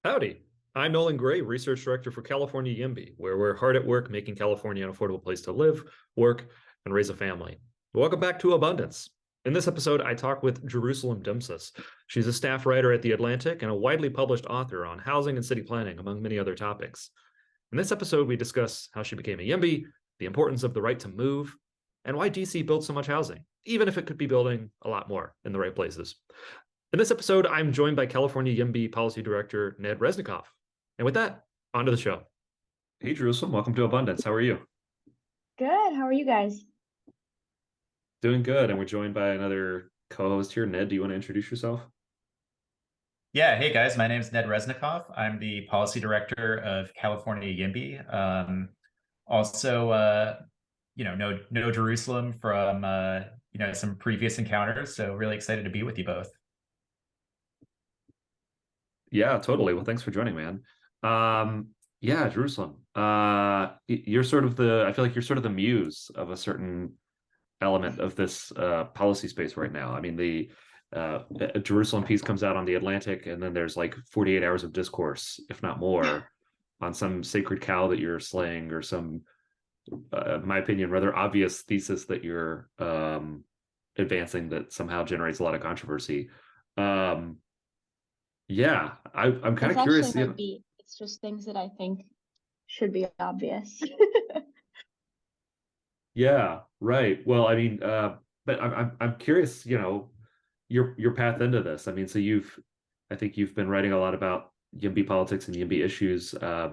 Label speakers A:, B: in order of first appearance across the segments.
A: Howdy, I'm Nolan Gray, Research Director for California YIMBY, where we're hard at work making California an affordable place to live, work, and raise a family. Welcome back to Abundance. In this episode, I talk with Jerusalem Demsas. She's a staff writer at The Atlantic and a widely published author on housing and city planning, among many other topics. In this episode, we discuss how she became a YIMBY, the importance of the right to move, and why DC builds so much housing, even if it could be building a lot more in the right places. In this episode, I'm joined by California YIMBY Policy Director Ned Resnikoff. And with that, on to the show. Hey, Jerusalem, welcome to Abundance. How are you?
B: Good. How are you guys?
A: Doing good. And we're joined by another co-host here. Ned, do you want to introduce yourself?
C: Yeah, hey guys, my name is Ned Resnikoff. I'm the policy director of California YIMBY. Also, know Jerusalem from some previous encounters. So really excited to be with you both.
A: Yeah, totally. Well, thanks for joining, man. Yeah, Jerusalem. You're sort of I feel like you're sort of the muse of a certain element of this policy space right now. I mean, the Jerusalem piece comes out on The Atlantic, and then there's like 48 hours of discourse, if not more, on some sacred cow that you're slaying, or some, in my opinion, rather obvious thesis that you're advancing that somehow generates a lot of controversy. Yeah, I'm kind
B: It's
A: of
B: actually
A: curious.
B: might be. It's just things that I think should be obvious.
A: Yeah, right. Well, I mean, but I'm curious, your path into this. I mean, so I think you've been writing a lot about YIMBY politics and YIMBY issues. I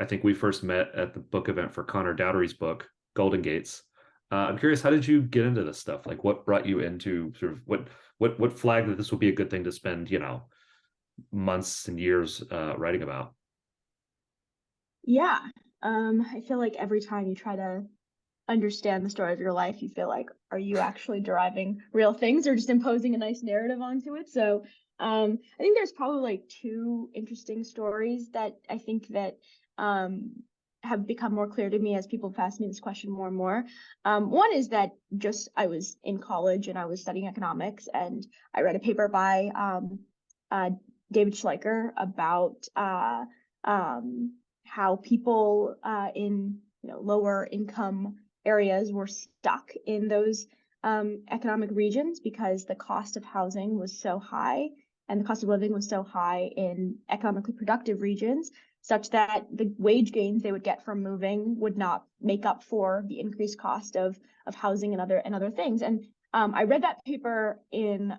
A: think we first met at the book event for Connor Dowdery's book, Golden Gates. I'm curious, how did you get into this stuff? Like, what brought you into sort of what flagged that this would be a good thing to spend, months and years writing about?
B: Yeah. I feel like every time you try to understand the story of your life, you feel like, are you actually deriving real things or just imposing a nice narrative onto it? So I think there's probably like two interesting stories that I think that have become more clear to me as people have asked me this question more and more. One is that just I was in college and I was studying economics, and I read a paper by David Schleicher about how people in lower income areas were stuck in those economic regions because the cost of housing was so high and the cost of living was so high in economically productive regions, such that the wage gains they would get from moving would not make up for the increased cost of housing and other things. And I read that paper in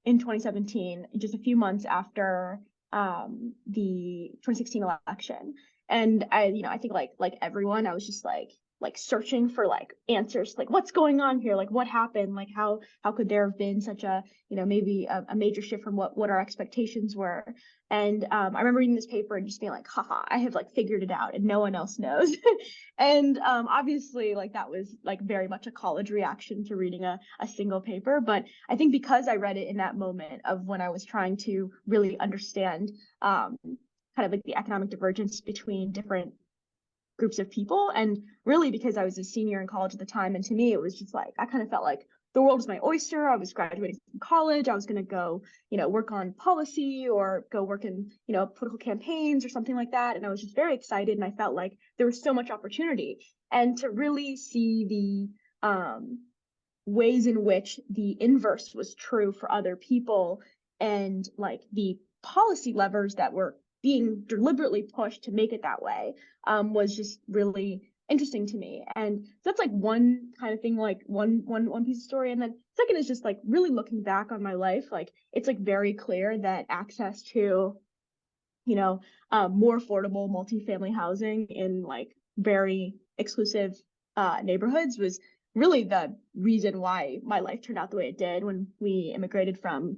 B: 2017, just a few months after the 2016 election. And I think like everyone, I was just like searching for like answers, like what's going on here, like what happened, like how could there have been such a maybe a major shift from what our expectations were. And I remember reading this paper and just being like, haha, I have like figured it out and no one else knows. And obviously like that was like very much a college reaction to reading a single paper. But I think because I read it in that moment of when I was trying to really understand kind of like the economic divergence between different groups of people, and really because I was a senior in college at the time, and to me it was just like I kind of felt like the world was my oyster. I was graduating from college. I was going to go work on policy or go work in political campaigns or something like that, and I was just very excited, and I felt like there was so much opportunity. And to really see the ways in which the inverse was true for other people, and like the policy levers that were being deliberately pushed to make it that way, was just really interesting to me. And so that's like one kind of thing, like one piece of story. And then second is just like really looking back on my life, like it's like very clear that access to more affordable multifamily housing in like very exclusive neighborhoods was really the reason why my life turned out the way it did. When we immigrated from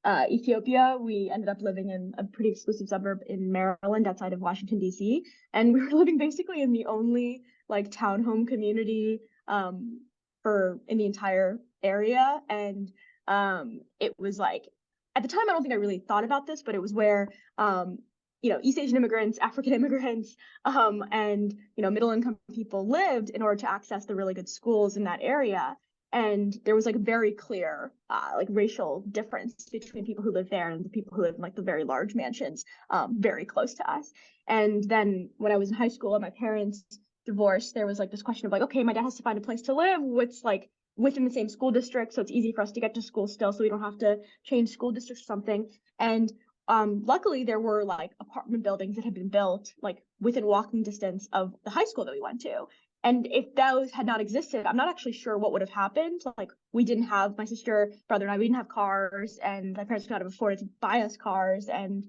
B: Ethiopia, we ended up living in a pretty exclusive suburb in Maryland outside of Washington, D.C. And we were living basically in the only like townhome community in the entire area. And it was like, at the time, I don't think I really thought about this, but it was where East Asian immigrants, African immigrants, and middle income people lived in order to access the really good schools in that area. And there was like a very clear like racial difference between people who live there and the people who live in like the very large mansions very close to us. And then when I was in high school and my parents divorced, there was like this question of like, okay, my dad has to find a place to live, which like within the same school district, so it's easy for us to get to school still, so we don't have to change school districts or something. And luckily there were like apartment buildings that had been built like within walking distance of the high school that we went to. And if those had not existed, I'm not actually sure what would have happened. Like we didn't have, my sister, brother, and I, we didn't have cars, and my parents could not have afforded to buy us cars. And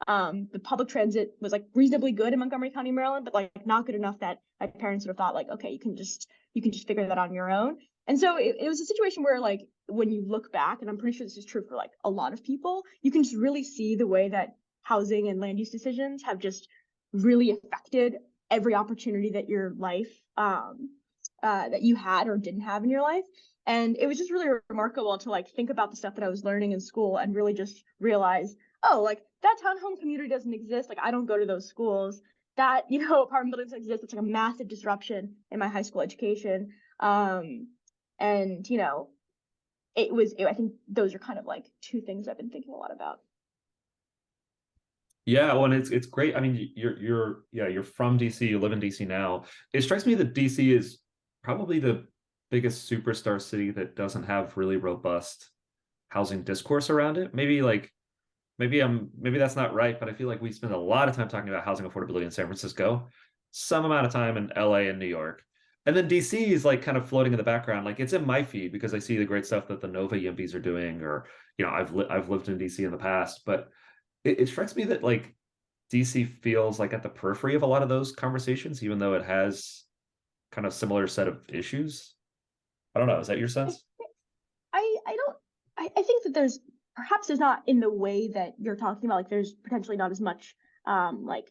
B: the public transit was like reasonably good in Montgomery County, Maryland, but like not good enough that my parents would have thought like, okay, you can just figure that on your own. And so it was a situation where like when you look back, and I'm pretty sure this is true for like a lot of people, you can just really see the way that housing and land use decisions have just really affected every opportunity that your life that you had or didn't have in your life. And it was just really remarkable to like think about the stuff that I was learning in school and really just realize, oh, like that townhome community doesn't exist. Like I don't go to those schools. That, you know, apartment buildings exist. It's like a massive disruption in my high school education. And you know, I think those are kind of like two things I've been thinking a lot about.
A: Yeah, well, and it's great. I mean, you're from DC, you live in DC now. It strikes me that DC is probably the biggest superstar city that doesn't have really robust housing discourse around it. Maybe that's not right, but I feel like we spend a lot of time talking about housing affordability in San Francisco, some amount of time in LA and New York. And then DC is like kind of floating in the background. Like it's in my feed because I see the great stuff that the Nova Yimbys are doing, or I've lived in DC in the past, but it strikes me that like DC feels like at the periphery of a lot of those conversations, even though it has kind of similar set of issues. I don't know. Is that your sense?
B: I don't I think that there's not in the way that you're talking about, like there's potentially not as much like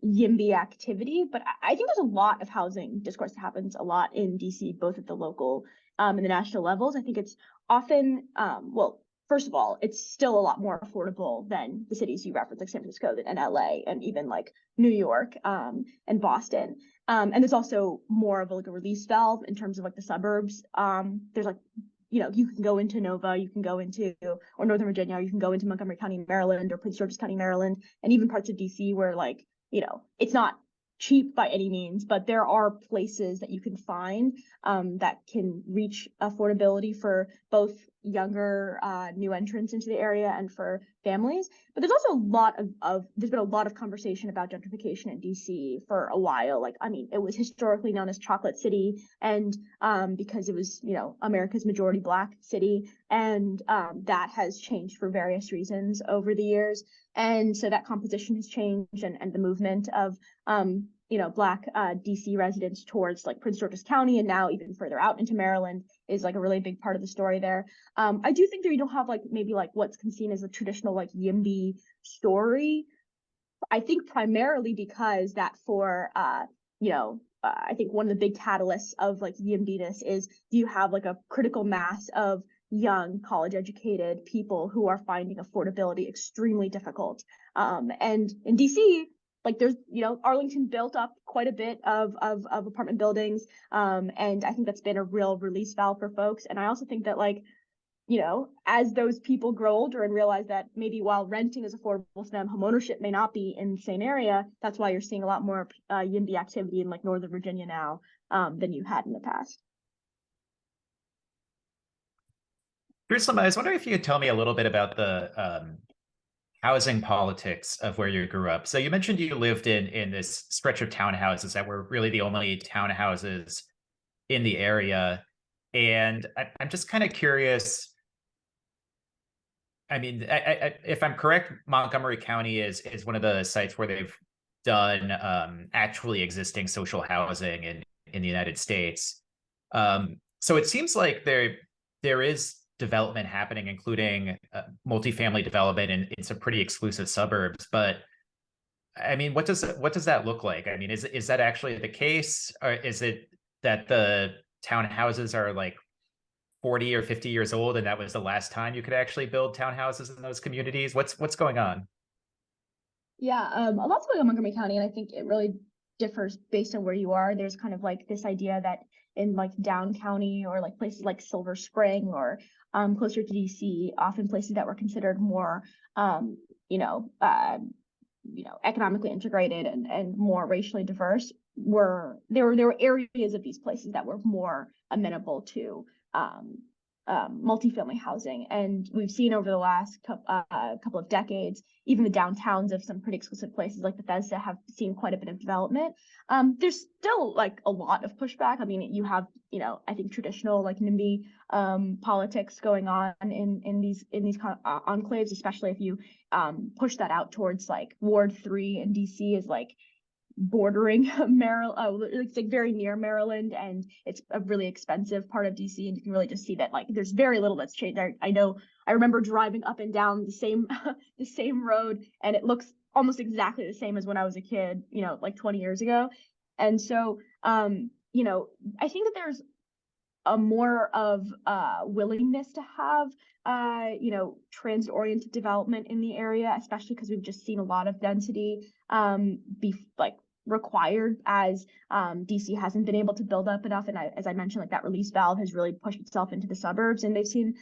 B: YIMBY activity, but I think there's a lot of housing discourse that happens a lot in DC, both at the local and the national levels. I think it's often well, first of all, it's still a lot more affordable than the cities you referenced, like San Francisco and LA and even like New York and Boston. And there's also more of like a release valve in terms of like the suburbs. There's like, you know, you can go into Nova, you can go into, or Northern Virginia, or you can go into Montgomery County, Maryland, or Prince George's County, Maryland, and even parts of DC where like, you know, it's not cheap by any means, but there are places that you can find that can reach affordability for both younger new entrants into the area and for families. But there's also a lot there's been a lot of conversation about gentrification in DC for a while. Like, I mean, it was historically known as Chocolate City, and because it was, you know, America's majority Black city, and that has changed for various reasons over the years. And so that composition has changed, and the movement of you know, Black DC residents towards like Prince George's County and now even further out into Maryland is like a really big part of the story there. I do think that we don't have like maybe like what's seen as a traditional like YIMBY story. I think primarily because that for you know, I think one of the big catalysts of like YIMBY-ness is you have like a critical mass of young college educated people who are finding affordability extremely difficult. And in DC, like there's, you know, Arlington built up quite a bit of apartment buildings. And I think that's been a real release valve for folks. And I also think that like, you know, as those people grow older and realize that maybe while renting is affordable to them, homeownership may not be in the same area. That's why you're seeing a lot more YIMBY activity in like Northern Virginia now than you had in the past.
C: Jerusalem, I was wondering if you could tell me a little bit about the housing politics of where you grew up. So you mentioned you lived in this stretch of townhouses that were really the only townhouses in the area. And I'm just kind of curious. I mean, if I'm correct, Montgomery County is one of the sites where they've done actually existing social housing in the United States. So it seems like there is development happening, including multifamily development in some pretty exclusive suburbs. But I mean, what does that look like? I mean, is that actually the case, or is it that the townhouses are like 40 or 50 years old, and that was the last time you could actually build townhouses in those communities? What's going on?
B: Yeah, a lot's going on in Montgomery County, and I think it really differs based on where you are. There's kind of like this idea that in like down county or like places like Silver Spring or closer to DC, often places that were considered more economically integrated and more racially diverse, there were areas of these places that were more amenable to multifamily housing. And we've seen over the last couple of decades, even the downtowns of some pretty exclusive places like Bethesda have seen quite a bit of development. There's still like a lot of pushback. I mean, you have, I think traditional like NIMBY politics going on in these enclaves, especially if you push that out towards like Ward 3 in DC is like bordering Maryland, it's like very near Maryland, and it's a really expensive part of DC, and you can really just see that like there's very little that's changed. I remember driving up and down the same the same road, and it looks almost exactly the same as when I was a kid, like 20 years ago. And so I think that there's a more of willingness to have transit-oriented development in the area, especially because we've just seen a lot of density be like required as DC hasn't been able to build up enough. And as I mentioned, like that release valve has really pushed itself into the suburbs, and they've seen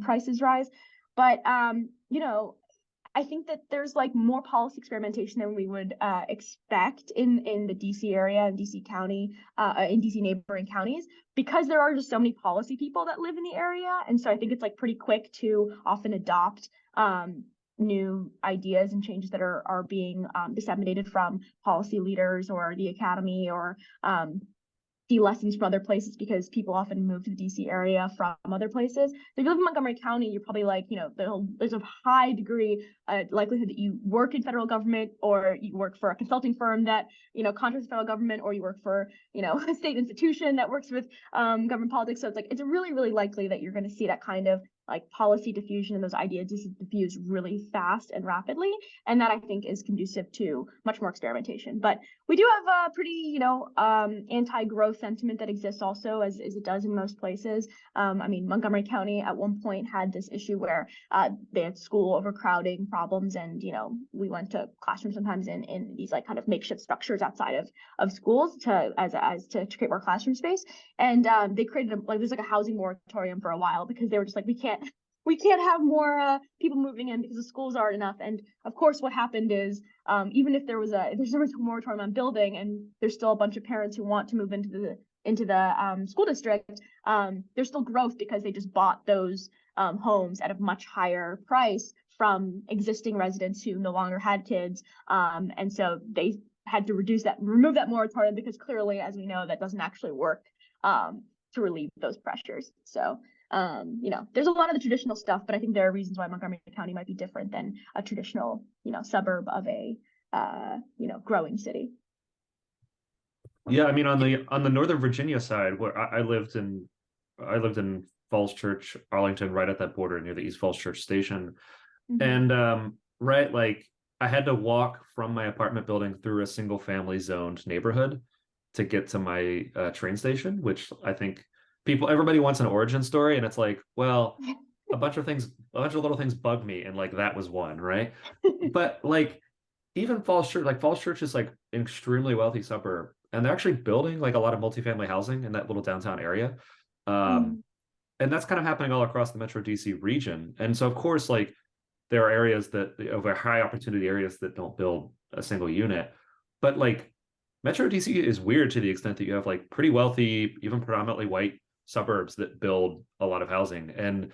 B: prices rise. But I think that there's like more policy experimentation than we would expect in the DC area and DC County, in DC neighboring counties, because there are just so many policy people that live in the area. And so I think it's like pretty quick to often adopt new ideas and changes that are being disseminated from policy leaders or the academy, or see lessons from other places, because people often move to the DC area from other places. So if you live in Montgomery County, you're probably like, there's a high degree likelihood that you work in federal government, or you work for a consulting firm that, contracts with federal government, or you work for, a state institution that works with government politics. So it's like, it's really, really likely that you're going to see that kind of like policy diffusion and those ideas diffuse really fast and rapidly. And that I think is conducive to much more experimentation. But we do have a pretty, anti-growth sentiment that exists also, as it does in most places. I mean, Montgomery County at one point had this issue where they had school overcrowding problems, and we went to classrooms sometimes in these like kind of makeshift structures outside of schools to create more classroom space. And they created there's like a housing moratorium for a while, because they were just like, we can't have more people moving in because the schools aren't enough. And of course, what happened is, even if there was a moratorium on building, and there's still a bunch of parents who want to move into the school district, there's still growth because they just bought those homes at a much higher price from existing residents who no longer had kids, and so they had to remove that moratorium, because clearly, as we know, that doesn't actually work to relieve those pressures. So there's a lot of the traditional stuff, but I think there are reasons why Montgomery County might be different than a traditional, suburb of a, growing city.
A: Yeah, I mean, on the Northern Virginia side, where I lived in Falls Church, Arlington, right at that border near the East Falls Church station. Mm-hmm. And right, like I had to walk from my apartment building through a single family zoned neighborhood to get to my train station, which I think everybody wants an origin story, and it's like, well, a bunch of little things bug me, and like that was one, right? But like even Falls Church is like an extremely wealthy suburb, and they're actually building like a lot of multifamily housing in that little downtown area. And that's kind of happening all across the Metro DC region. And so of course, like there are areas over high opportunity areas that don't build a single unit, but like Metro DC is weird to the extent that you have like pretty wealthy, even predominantly white suburbs that build a lot of housing. And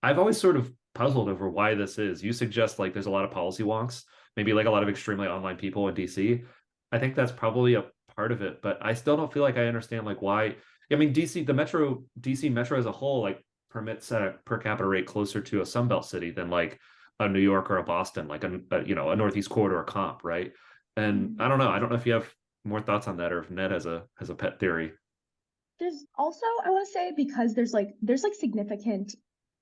A: I've always sort of puzzled over why this is. You suggest like there's a lot of policy wonks, maybe like a lot of extremely online people in DC. I think that's probably a part of it, but I still don't feel like I understand like why. I mean, DC Metro as a whole like permits a per capita rate closer to a Sunbelt city than like a New York or a Boston, like a Northeast Corridor comp, right? And I don't know if you have more thoughts on that, or if Ned has a pet theory.
B: There's also, I want to say, because there's significant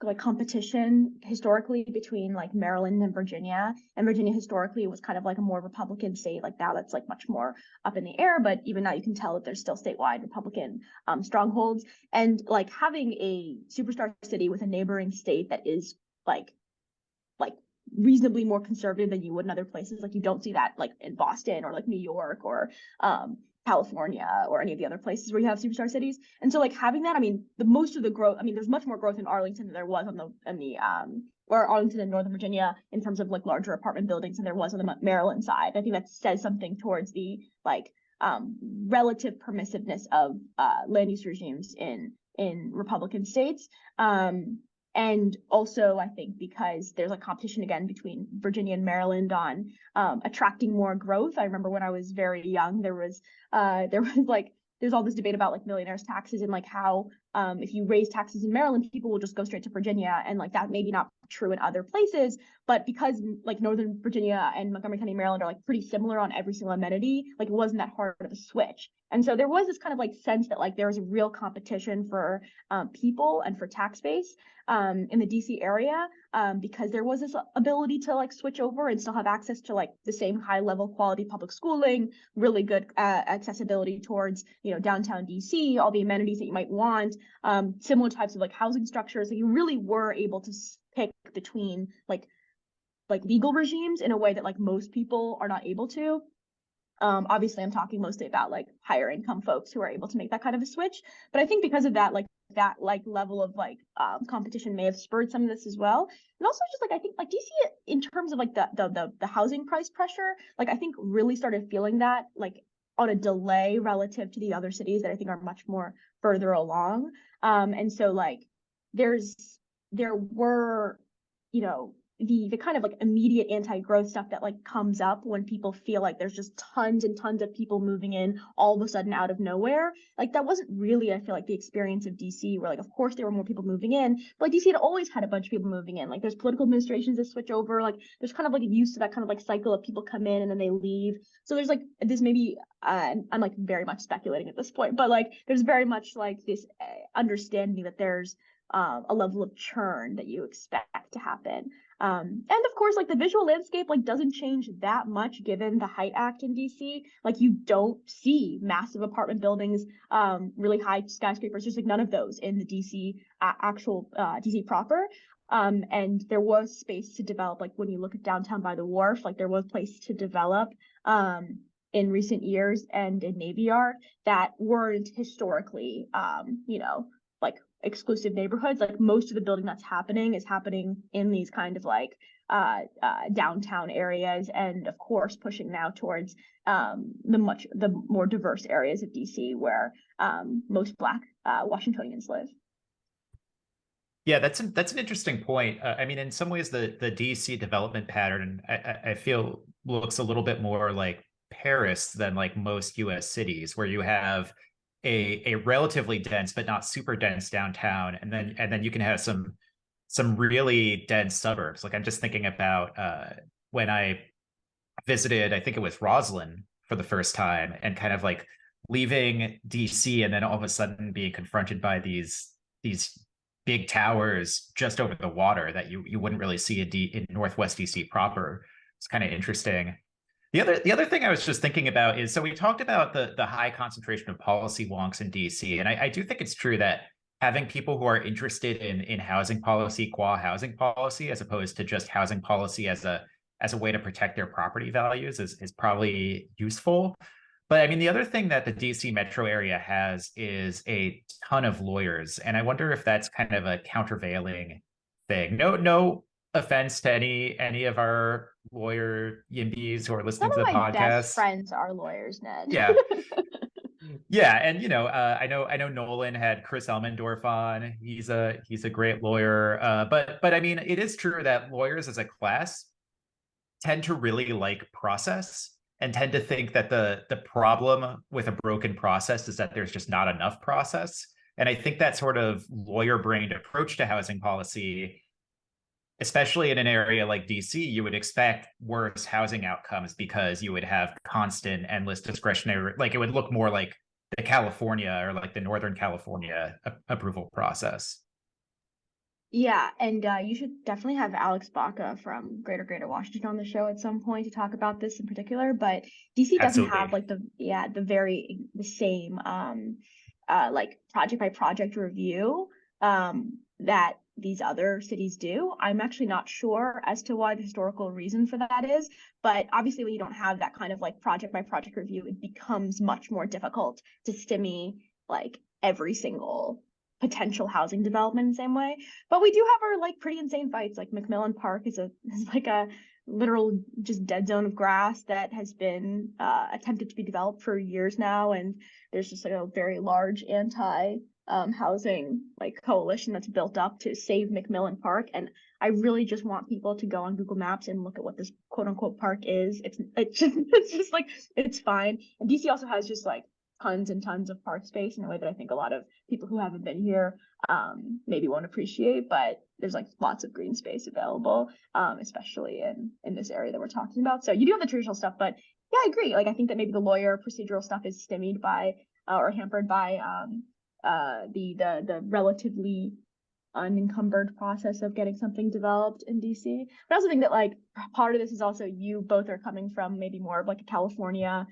B: like competition historically between like Maryland and Virginia historically was kind of like a more Republican state. Like now that's like much more up in the air, but even now you can tell that there's still statewide Republican strongholds. And like having a superstar city with a neighboring state that is like reasonably more conservative than you would in other places, like you don't see that like in Boston or like New York or California or any of the other places where you have superstar cities. And so like having that, I mean, the most of the growth, I mean, there's much more growth in Arlington than there was on the or Arlington and Northern Virginia in terms of like larger apartment buildings than there was on the Maryland side. I think that says something towards the like relative permissiveness of land use regimes in Republican states. And also, I think because there's a competition again between Virginia and Maryland on attracting more growth. I remember when I was very young, there's all this debate about like millionaires taxes and like how if you raise taxes in Maryland, people will just go straight to Virginia, and like that maybe not true in other places, but because like Northern Virginia and Montgomery County, Maryland are like pretty similar on every single amenity, like it wasn't that hard of a switch. And so there was this kind of like sense that like there was a real competition for people and for tax base in the DC area because there was this ability to like switch over and still have access to like the same high level quality public schooling, really good accessibility towards, you know, downtown DC, all the amenities that you might want, similar types of like housing structures that you really were able to pick between like legal regimes in a way that like most people are not able to. Obviously I'm talking mostly about like higher income folks who are able to make that kind of a switch, but I think because of that level of like competition may have spurred some of this as well. And also just like I think like DC in terms of like the housing price pressure, like I think really started feeling that like on a delay relative to the other cities that I think are much more further along. And so like there were, you know, the kind of like immediate anti-growth stuff that like comes up when people feel like there's just tons and tons of people moving in all of a sudden out of nowhere. Like that wasn't really, I feel like, the experience of DC, where like of course there were more people moving in, but like DC had always had a bunch of people moving in. Like there's political administrations that switch over, like there's kind of like used to that kind of like cycle of people come in and then they leave. So there's like this maybe I'm like very much speculating at this point, but like there's very much like this understanding that there's a level of churn that you expect to happen. And of course, like the visual landscape like doesn't change that much given the Height Act in DC. Like you don't see massive apartment buildings, really high skyscrapers. There's like none of those in the DC actual DC proper. And there was space to develop, like when you look at downtown by the wharf, like there was place to develop in recent years and in Navy Yard that weren't historically, you know, like exclusive neighborhoods. Like most of the building that's happening is happening in these kind of like downtown areas, and of course pushing now towards the more diverse areas of DC where most Black Washingtonians live.
C: Yeah, that's an interesting point. I mean, in some ways, the DC development pattern I feel looks a little bit more like Paris than like most U.S. cities, where you have a relatively dense but not super dense downtown, and then you can have some really dense suburbs. Like I'm just thinking about when I visited, I think it was Roslyn for the first time, and kind of like leaving DC and then all of a sudden being confronted by these big towers just over the water that you wouldn't really see in Northwest DC proper. It's kind of interesting. The other thing I was just thinking about is, so we talked about the high concentration of policy wonks in DC, and I do think it's true that having people who are interested in housing policy qua housing policy, as opposed to just housing policy as a way to protect their property values, is probably useful. But I mean, the other thing that the DC metro area has is a ton of lawyers, and I wonder if that's kind of a countervailing thing. No offense to any of our lawyer yimbys who are listening to the podcast.
B: Some of my best friends are lawyers, Ned.
C: Yeah. Yeah, and you know, I know Nolan had Chris Elmendorf on. He's a great lawyer. But I mean, it is true that lawyers as a class tend to really like process and tend to think that the problem with a broken process is that there's just not enough process. And I think that sort of lawyer-brained approach to housing policy, especially in an area like DC, you would expect worse housing outcomes because you would have constant, endless discretionary, like it would look more like the California or like the Northern California approval process.
B: Yeah, and you should definitely have Alex Baca from Greater Washington on the show at some point to talk about this in particular. But DC doesn't have like the same like project by project review that these other cities do. I'm actually not sure as to why the historical reason for that is, but obviously when you don't have that kind of like project by project review, it becomes much more difficult to stymie like every single potential housing development in the same way. But we do have our like pretty insane fights. Like McMillan Park is like a literal just dead zone of grass that has been attempted to be developed for years now, and there's just like a very large anti housing like coalition that's built up to save McMillan Park. And I really just want people to go on Google Maps and look at what this quote unquote park is. It's just like, it's fine. And DC also has just like tons and tons of park space in a way that I think a lot of people who haven't been here maybe won't appreciate, but there's like lots of green space available, especially in this area that we're talking about. So you do have the traditional stuff, but yeah, I agree. Like I think that maybe the lawyer procedural stuff is stymied by or hampered by the relatively unencumbered process of getting something developed in DC. But I also think that like part of this is also you both are coming from maybe more of like a California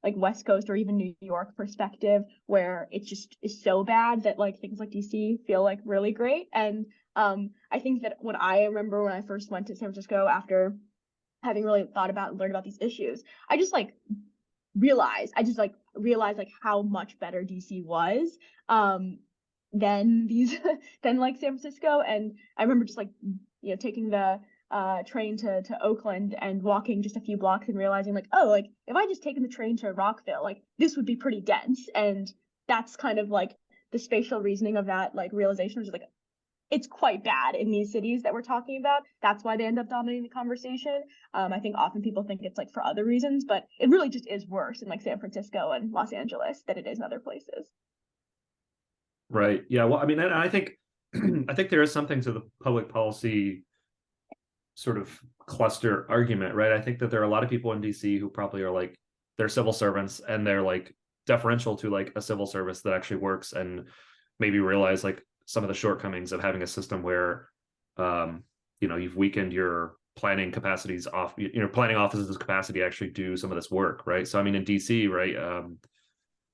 B: like West Coast or even New York perspective, where it just is so bad that like things like DC feel like really great. And I think that when I remember when I first went to San Francisco after having really thought about and learned about these issues, I just realized like how much better DC was than than like San Francisco. And I remember just like, you know, taking the train to Oakland and walking just a few blocks and realizing like, oh, like if I just taken the train to Rockville, like this would be pretty dense. And that's kind of like the spatial reasoning of that like realization, which is like, it's quite bad in these cities that we're talking about. That's why they end up dominating the conversation. I think often people think it's like for other reasons, but it really just is worse in like San Francisco and Los Angeles than it is in other places.
A: Right. Yeah. Well, I mean, and I think I think there is something to the public policy sort of cluster argument, right? I think that there are a lot of people in DC who probably are like, they're civil servants and they're like deferential to like a civil service that actually works, and maybe realize like some of the shortcomings of having a system where you know, you've weakened your planning capacities off, you know, planning offices' capacity to actually do some of this work, right? So I mean in DC, right,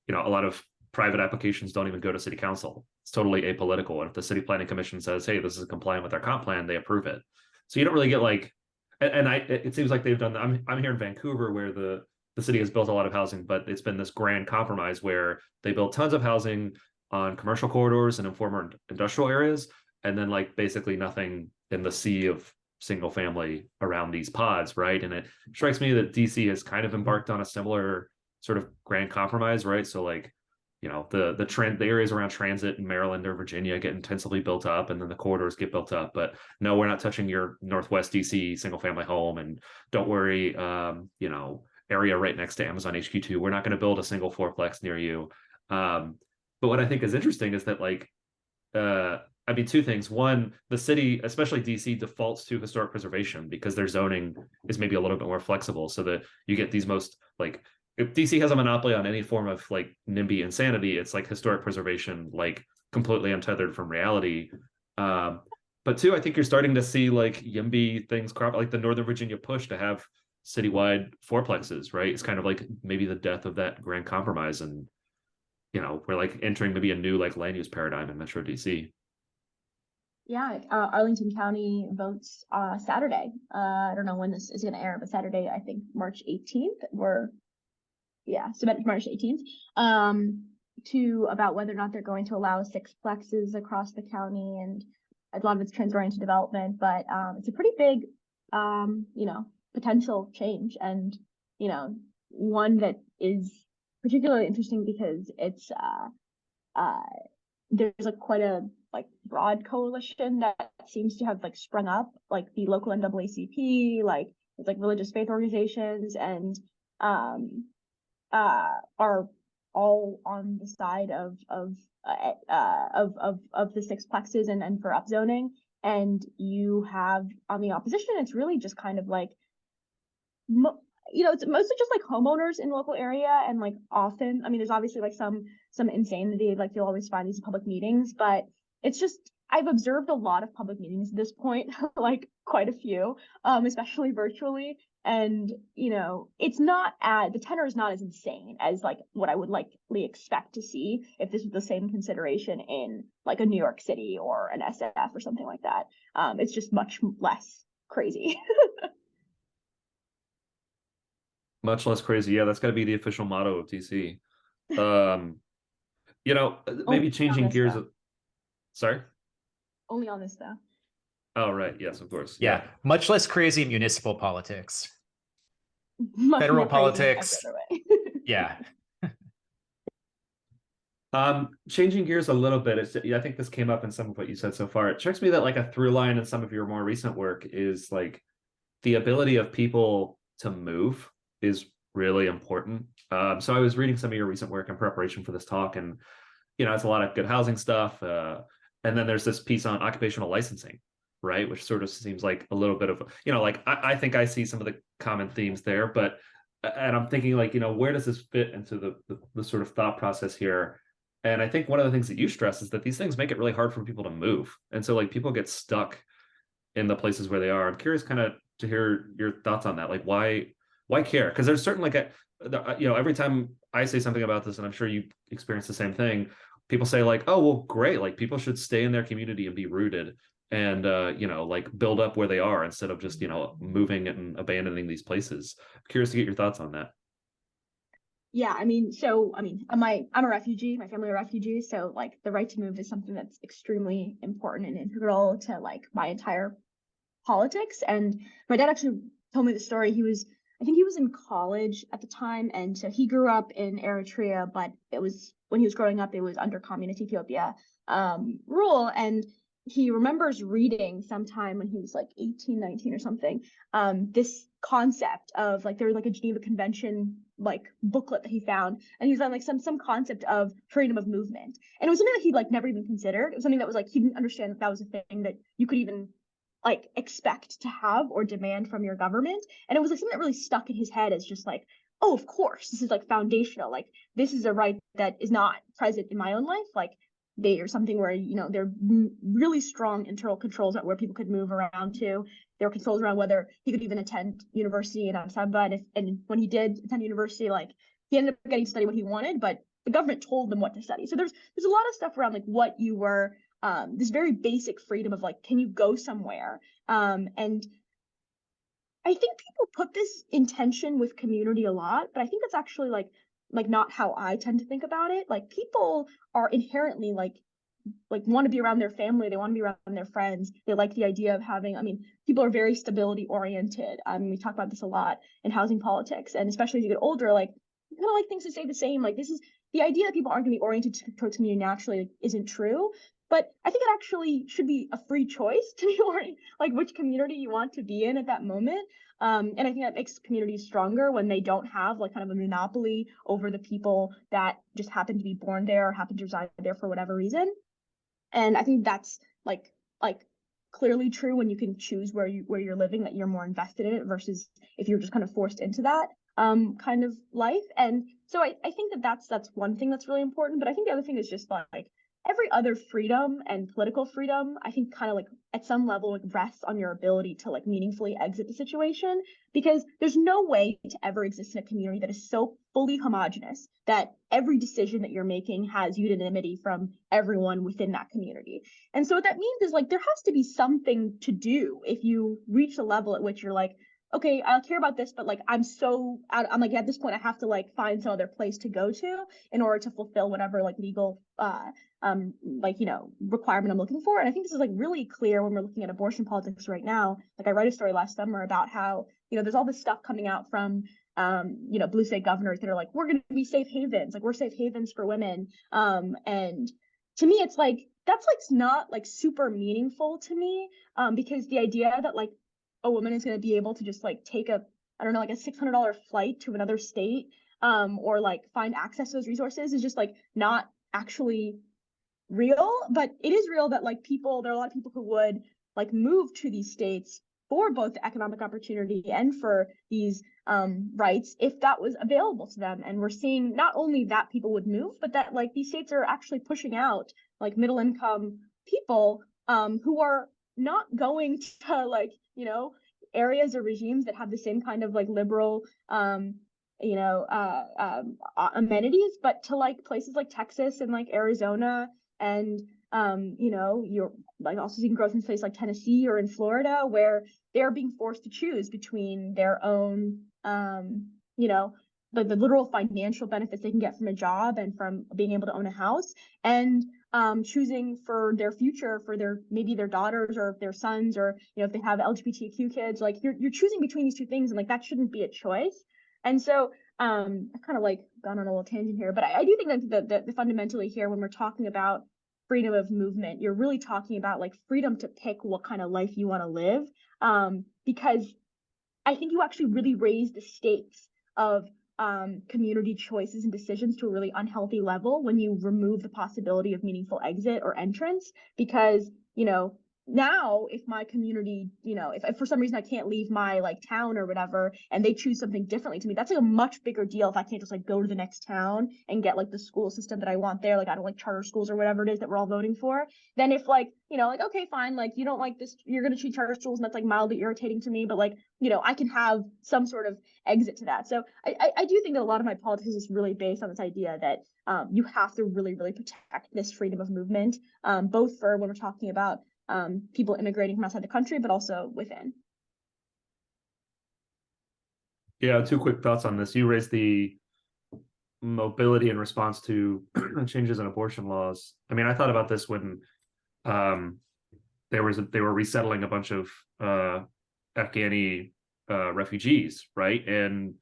A: you know, a lot of private applications don't even go to city council. It's totally apolitical. And if the city planning commission says, hey, this is compliant with our comp plan, they approve it. So you don't really get like, and it seems like they've done, I'm here in Vancouver where the city has built a lot of housing, but it's been this grand compromise where they built tons of housing on commercial corridors and in former industrial areas, and then like basically nothing in the sea of single family around these pods, right? And it strikes me that DC has kind of embarked on a similar sort of grand compromise, right? So like, you know, the areas around transit in Maryland or Virginia get intensively built up, and then the corridors get built up. But no, we're not touching your Northwest DC single family home, and don't worry, you know, area right next to Amazon HQ2, we're not going to build a single fourplex near you. But what I think is interesting is that like, I mean, two things. One, the city, especially DC, defaults to historic preservation because their zoning is maybe a little bit more flexible, so that you get these most like, if DC has a monopoly on any form of like NIMBY insanity, it's like historic preservation, like completely untethered from reality. But two, I think you're starting to see like YIMBY things crop, like the Northern Virginia push to have citywide fourplexes, right? It's kind of like maybe the death of that grand compromise, and you know, we're like entering maybe a new like land use paradigm in Metro DC.
B: Yeah, Arlington County votes Saturday. I don't know when this is going to air, but Saturday, I think March 18th. So March 18th, to about whether or not they're going to allow sixplexes across the county, and a lot of it's transit-oriented development, but it's a pretty big, you know, potential change, and you know, one that is particularly interesting because it's there's like quite a like broad coalition that seems to have like sprung up, like the local NAACP, like it's like religious faith organizations, and are all on the side of the sixplexes and for upzoning. And you have on the opposition, it's really just kind of like, you know, it's mostly just like homeowners in the local area, and like often, I mean, there's obviously like some insanity, like you'll always find these public meetings, but it's just I've observed a lot of public meetings at this point, like quite a few, especially virtually. And, you know, it's not the tenor is not as insane as like what I would likely expect to see if this was the same consideration in like a New York City or an SF or something like that. It's just much less crazy.
A: Much less crazy. Yeah, that's got to be the official motto of DC. Um,
B: Only
A: maybe
B: on
A: changing
B: this
A: gears.
B: though.
A: Sorry.
B: Only on this though.
A: Oh, right. Yes, of course.
C: Yeah, much less crazy municipal politics.
B: Much
C: Federal
B: more crazy every
C: politics.
B: other way.
C: Yeah.
A: Changing gears a little bit. I think this came up in some of what you said so far. It strikes me that like a through line in some of your more recent work is like the ability of people to move is really important. So I was reading some of your recent work in preparation for this talk, and it's a lot of good housing stuff. And then there's this piece on occupational licensing, right? Which sort of seems like a little bit of, like I think I see some of the common themes there, and I'm thinking like, where does this fit into the sort of thought process here? And I think one of the things that you stress is that these things make it really hard for people to move. And so like people get stuck in the places where they are. I'm curious kind of to hear your thoughts on that. Like why care? Because there's certain like every time I say something about this, and I'm sure you experience the same thing, people say like, oh, well, great. Like people should stay in their community and be rooted and, like build up where they are instead of just, moving and abandoning these places. I'm curious to get your thoughts on that.
B: Yeah, I'm a refugee. My family are refugees, so like the right to move is something that's extremely important and integral to like my entire politics. And my dad actually told me the story. I think he was in college at the time, and so he grew up in Eritrea, but it was when he was growing up, it was under communist Ethiopia rule. And he remembers reading sometime when he was like 18, 19 or something, this concept of like there was like a Geneva Convention like booklet that he found, and he was on like some concept of freedom of movement. And it was something that he like never even considered. It was something that was like he didn't understand that was a thing that you could even like expect to have or demand from your government. And it was like something that really stuck in his head as just like, oh, of course, this is like foundational. Like this is a right that is not present in my own life. Like they are something where, there are really strong internal controls at where people could move around to. There were controls around whether he could even attend university in Addis Ababa. And when he did attend university, like he ended up getting to study what he wanted, but the government told them what to study. So there's a lot of stuff around like what you were, this very basic freedom of like, can you go somewhere? And I think people put this in tension with community a lot, but I think that's actually like not how I tend to think about it. Like people are inherently like want to be around their family, they want to be around their friends, they like the idea of having, people are very stability oriented. We talk about this a lot in housing politics, and especially as you get older, like you kind of like things to stay the same. Like this is the idea that people aren't going to be oriented towards community naturally, like, isn't true. But I think it actually should be a free choice to be oriented, like which community you want to be in at that moment. And I think that makes communities stronger when they don't have like kind of a monopoly over the people that just happen to be born there or happen to reside there for whatever reason. And I think that's like clearly true when you can choose where you're living, that you're more invested in it versus if you're just kind of forced into that kind of life. And so I think that's one thing that's really important. But I think the other thing is just like every other freedom and political freedom, I think kind of like at some level like rests on your ability to like meaningfully exit the situation, because there's no way to ever exist in a community that is so fully homogenous that every decision that you're making has unanimity from everyone within that community. And so what that means is like there has to be something to do if you reach the level at which you're like, okay, I care about this, but like I'm like at this point I have to like find some other place to go to in order to fulfill whatever like legal requirement I'm looking for. And I think this is like really clear when we're looking at abortion politics right now. Like I wrote a story last summer about how, there's all this stuff coming out from blue state governors that are like, we're going to be safe havens, like we're safe havens for women. And to me, it's like, that's like not like super meaningful to me, because the idea that like a woman is going to be able to just like take a $600 flight to another state, or like find access to those resources is just like not actually real. But it is real that like there are a lot of people who would like move to these states for both the economic opportunity and for these rights if that was available to them. And we're seeing not only that people would move, but that like these states are actually pushing out like middle income people who are not going to like, you know, areas or regimes that have the same kind of like liberal amenities, but to like places like Texas and like Arizona, and you know, you're like also seeing growth in places like Tennessee or in Florida, where they're being forced to choose between their own you know, the literal financial benefits they can get from a job and from being able to own a house, and choosing for their future, for their maybe their daughters or their sons, or you know, if they have LGBTQ kids, like you're choosing between these two things, and like that shouldn't be a choice. And so I've kind of like gone on a little tangent here, but I do think that the fundamentally here, when we're talking about freedom of movement, you're really talking about like freedom to pick what kind of life you want to live, because I think you actually really raise the stakes of community choices and decisions to a really unhealthy level when you remove the possibility of meaningful exit or entrance. Because, you know, now if my community, you know, if for some reason I can't leave my like town or whatever, and they choose something differently to me, that's like a much bigger deal if I can't just like go to the next town and get like the school system that I want there. Like I don't like charter schools or whatever it is that we're all voting for. Then if like, you know, like, okay, fine, like you don't like this, you're going to choose charter schools, and that's like mildly irritating to me, but like, you know, I can have some sort of exit to that. So I do think that a lot of my politics is really based on this idea that you have to really, really protect this freedom of movement, both for when we're talking about people immigrating from outside the country, but also within.
A: Yeah, two quick thoughts on this. You raised the mobility in response to changes in abortion laws. I mean, I thought about this when they were resettling a bunch of Afghani refugees, right? And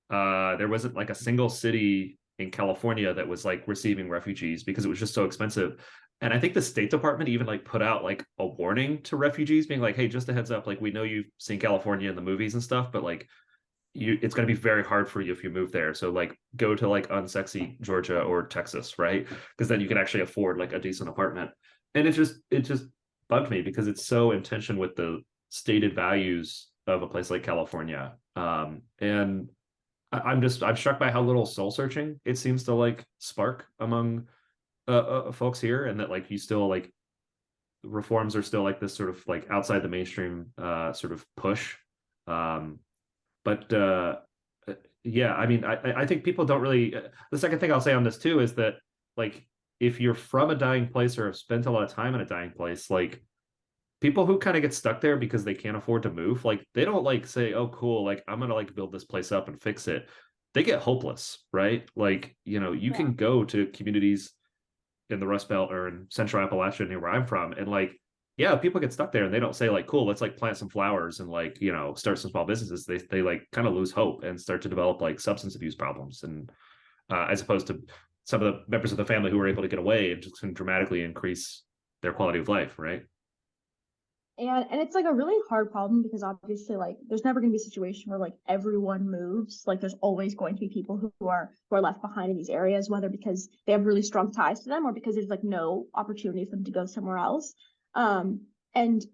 A: there wasn't like a single city in California that was like receiving refugees because it was just so expensive. And I think the State Department even like put out like a warning to refugees, being like, hey, just a heads up, like we know you've seen California in the movies and stuff, but like it's going to be very hard for you if you move there. So like go to like unsexy Georgia or Texas, right? Because then you can actually afford like a decent apartment. And it just bugged me because it's so in tension with the stated values of a place like California. And I'm struck by how little soul searching it seems to like spark among folks here, and that like you still like reforms are still like this sort of like outside the mainstream sort of push. But yeah, I mean, I think people don't really. The second thing I'll say on this too is that like if you're from a dying place or have spent a lot of time in a dying place, like people who kind of get stuck there because they can't afford to move, like they don't like say, oh cool, like I'm gonna like build this place up and fix it. They get hopeless, right? Like, you know, you can go to communities in the Rust Belt or in Central Appalachia near where I'm from, and like, yeah, people get stuck there and they don't say like, cool, let's like plant some flowers and like, you know, start some small businesses. They like kind of lose hope and start to develop like substance abuse problems, and as opposed to some of the members of the family who were able to get away and just can dramatically increase their quality of life, right?
B: And it's like a really hard problem because obviously like there's never going to be a situation where like everyone moves. Like there's always going to be people who are left behind in these areas, whether because they have really strong ties to them or because there's like no opportunity for them to go somewhere else. And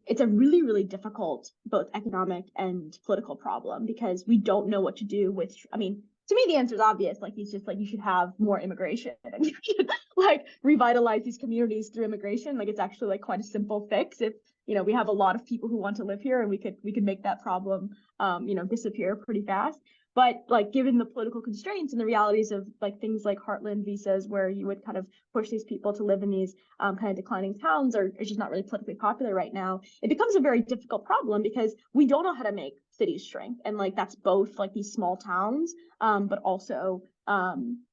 B: it's a really, really difficult both economic and political problem because we don't know what to do with, I mean, to me, the answer is obvious. Like, it's just like you should have more immigration and you should like revitalize these communities through immigration. Like, it's actually like quite a simple fix if, you know, we have a lot of people who want to live here and we could make that problem, you know, disappear pretty fast. But like, given the political constraints and the realities of like things like heartland visas, where you would kind of push these people to live in these kind of declining towns, or it's just not really politically popular right now, it becomes a very difficult problem because we don't know how to make cities shrink. And like, that's both like these small towns, but also,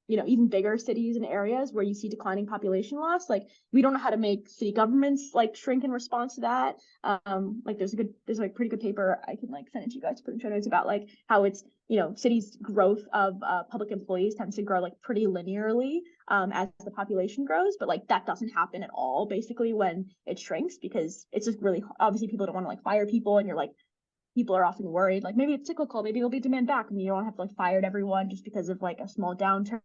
B: you know, even bigger cities and areas where you see declining population loss. Like, we don't know how to make city governments like shrink in response to that. Like there's like pretty good paper I can like send it to you guys to put in show notes about like how it's, you know, cities' growth of public employees tends to grow like pretty linearly as the population grows, but like that doesn't happen at all basically when it shrinks, because it's just really obviously people don't want to like fire people, and you're like, people are often worried like maybe it's cyclical, maybe it'll be demand back, and you don't have to like fire everyone just because of like a small downturn,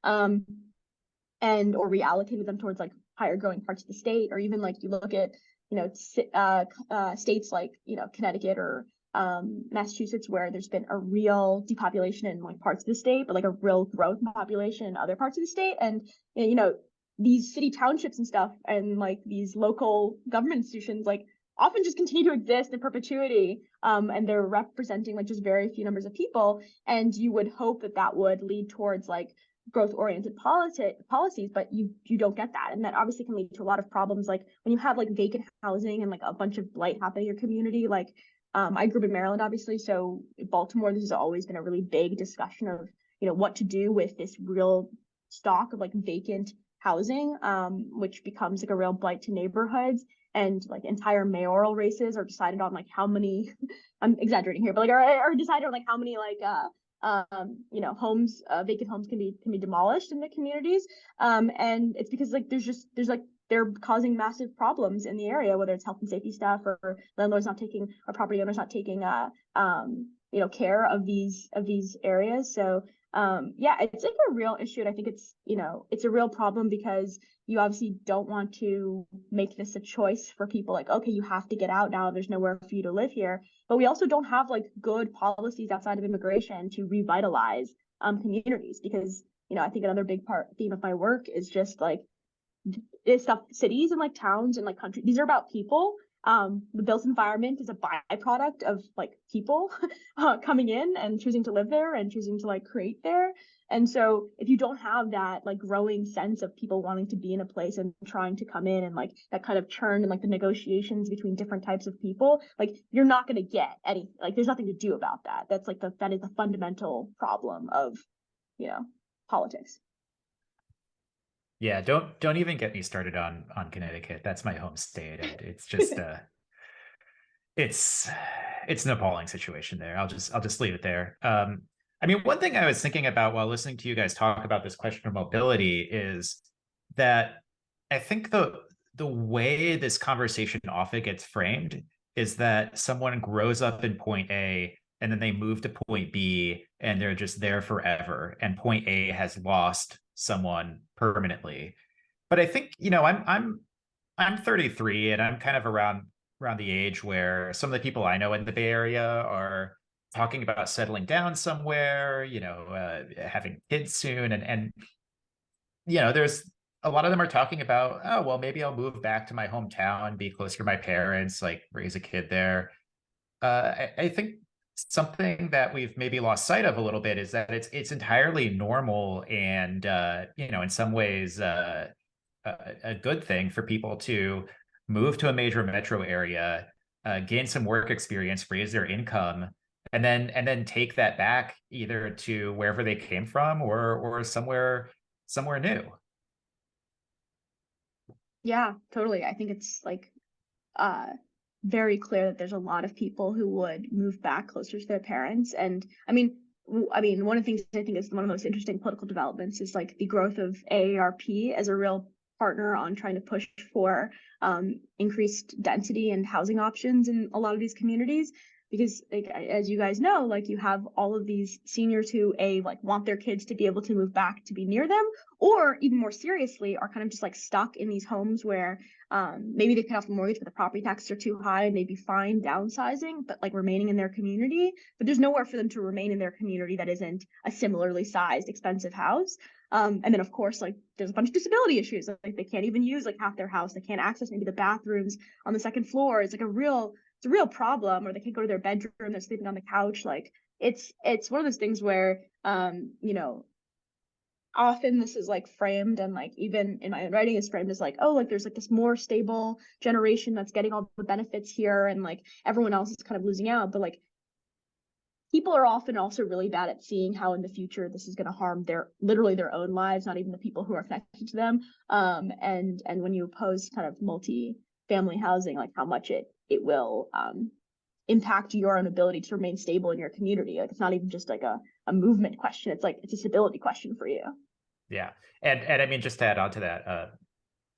B: and or reallocated them towards like higher growing parts of the state. Or even like you look at, you know, states like, you know, Connecticut or Massachusetts, where there's been a real depopulation in like parts of the state, but like a real growth in population in other parts of the state. And you know, these city townships and stuff and like these local government institutions like often just continue to exist in perpetuity, and they're representing like just very few numbers of people, and you would hope that that would lead towards like growth oriented policies, but you don't get that, and that obviously can lead to a lot of problems, like when you have like vacant housing and like a bunch of blight happening in your community. Like I grew up in Maryland, obviously, so in Baltimore this has always been a really big discussion of, you know, what to do with this real stock of like vacant housing, which becomes like a real blight to neighborhoods, and like entire mayoral races are decided on like how many I'm exaggerating here, but like are decided on like how many like you know, homes, vacant homes can be demolished in the communities, and it's because like there's like they're causing massive problems in the area, whether it's health and safety stuff or landlords not taking, or property owners not taking you know, care of these areas. So yeah, it's like a real issue, and I think it's, you know, it's a real problem because you obviously don't want to make this a choice for people, like, okay, you have to get out now, there's nowhere for you to live here. But we also don't have like good policies outside of immigration to revitalize communities, because, you know, I think another big theme of my work is just like it's stuff, cities and like towns and like countries, these are about people. The built environment is a byproduct of like people coming in and choosing to live there and choosing to like create there. And so if you don't have that like growing sense of people wanting to be in a place and trying to come in, and like that kind of churn and like the negotiations between different types of people, like you're not going to get any, like there's nothing to do about that. That's like that is the fundamental problem of, you know, politics.
C: Yeah, don't even get me started on Connecticut. That's my home state, and it's just it's an appalling situation there. I'll just leave it there. I mean, one thing I was thinking about while listening to you guys talk about this question of mobility is that I think the way this conversation often gets framed is that someone grows up in point A and then they move to point B and they're just there forever, and point A has lost someone permanently. But I think, you know, I'm 33, and I'm kind of around the age where some of the people I know in the Bay Area are talking about settling down somewhere, you know, having kids soon, and you know, there's a lot of them are talking about, oh well, maybe I'll move back to my hometown, be closer to my parents, like raise a kid there. I think something that we've maybe lost sight of a little bit is that it's entirely normal and you know, in some ways a good thing for people to move to a major metro area, gain some work experience, raise their income, and then take that back either to wherever they came from or somewhere new.
B: Yeah, totally. I think it's like uh very clear that there's a lot of people who would move back closer to their parents. And I mean, one of the things I think is one of the most interesting political developments is like the growth of AARP as a real partner on trying to push for increased density and housing options in a lot of these communities. Because like, as you guys know, like you have all of these seniors who like want their kids to be able to move back to be near them, or even more seriously are kind of just like stuck in these homes where maybe they pay off the mortgage but the property taxes are too high and they'd be fine downsizing but like remaining in their community, but there's nowhere for them to remain in their community that isn't a similarly sized expensive house. And then of course, like there's a bunch of disability issues, like they can't even use like half their house, they can't access maybe the bathrooms on the second floor. It's a real problem, or they can't go to their bedroom, they're sleeping on the couch. Like it's one of those things where you know, often this is like framed, and like even in my own writing is framed as like, oh, like there's like this more stable generation that's getting all the benefits here and like everyone else is kind of losing out. But like people are often also really bad at seeing how in the future this is going to harm literally their own lives, not even the people who are connected to them. And when you oppose kind of multi-family housing, like how much it will impact your own ability to remain stable in your community. Like it's not even just like a movement question, it's like it's a stability question for you.
C: Yeah, and I mean, just to add on to that,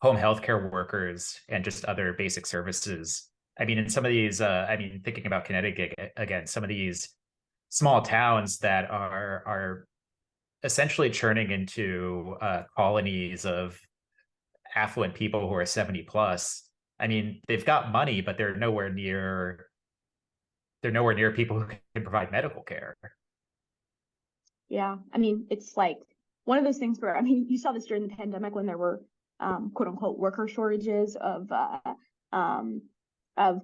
C: home healthcare workers and just other basic services. I mean, in some of these, I mean, thinking about Connecticut again, some of these small towns that are essentially churning into colonies of affluent people who are 70 plus. I mean, they've got money, but they're nowhere near people who can provide medical care.
B: Yeah, I mean, it's like one of those things where, I mean, you saw this during the pandemic when there were quote unquote worker shortages of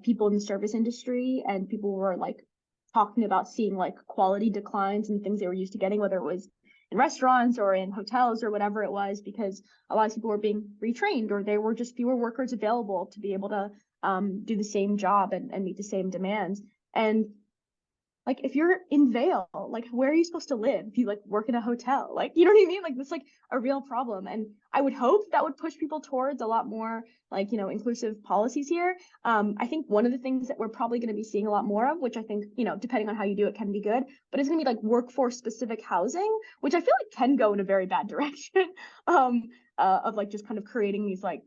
B: people in the service industry, and people were like talking about seeing like quality declines and things they were used to getting, whether it was in restaurants or in hotels or whatever it was, because a lot of people were being retrained, or there were just fewer workers available to be able to do the same job and meet the same demands. And like, if you're in Vail, like, where are you supposed to live if you like work in a hotel? Like, you know what I mean? Like, that's like a real problem. And I would hope that would push people towards a lot more like, inclusive policies here. I think one of the things that we're probably going to be seeing a lot more of, which I think, depending on how you do it, can be good, but it's going to be like workforce specific housing, which I feel like can go in a very bad direction, of like just kind of creating these like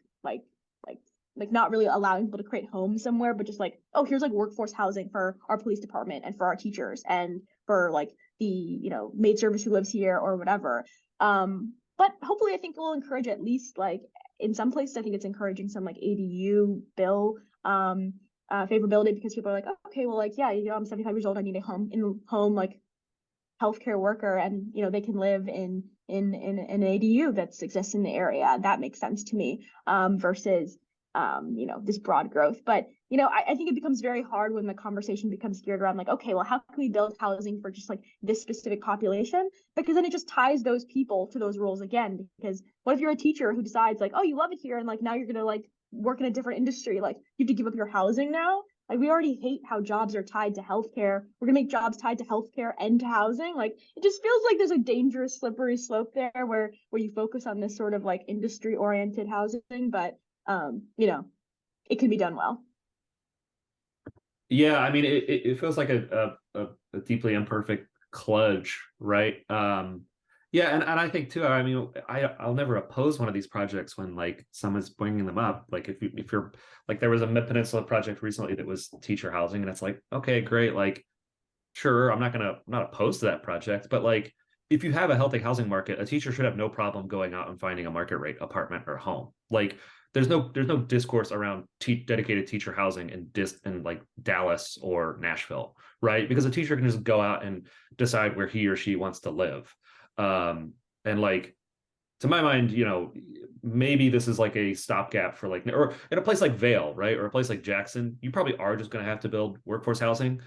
B: not really allowing people to create homes somewhere, but just like, oh, here's like workforce housing for our police department and for our teachers and for like the, maid service who lives here or whatever. But hopefully I think it will encourage, at least like in some places, I think it's encouraging some like ADU bill favorability, because people are like, oh, okay, well, like, yeah, I'm 75 years old, I need a home like healthcare worker, and they can live in an ADU that exists in the area. That makes sense to me, versus this broad growth. But I think it becomes very hard when the conversation becomes geared around like, okay, well, how can we build housing for just like this specific population? Because then it just ties those people to those roles again. Because what if you're a teacher who decides like, oh, you love it here, and like now you're gonna like work in a different industry, like you have to give up your housing now? Like, we already hate how jobs are tied to healthcare. We're gonna make jobs tied to healthcare and to housing. Like, it just feels like there's a dangerous slippery slope there where you focus on this sort of like industry oriented housing, but it can be done well.
A: Yeah, I mean, it feels like a deeply imperfect kludge, right? Yeah, and I think too, I mean, I'll never oppose one of these projects when like someone's bringing them up. Like if you're like, there was a Mid-Peninsula project recently that was teacher housing, and it's like, okay, great, like sure, I'm not opposed to that project, but like if you have a healthy housing market, a teacher should have no problem going out and finding a market rate apartment or home. Like there's no discourse around dedicated teacher housing in like Dallas or Nashville, right? Because a teacher can just go out and decide where he or she wants to live. And like, to my mind, maybe this is like a stopgap for like, or in a place like Vail, right? Or a place like Jackson, you probably are just going to have to build workforce housing,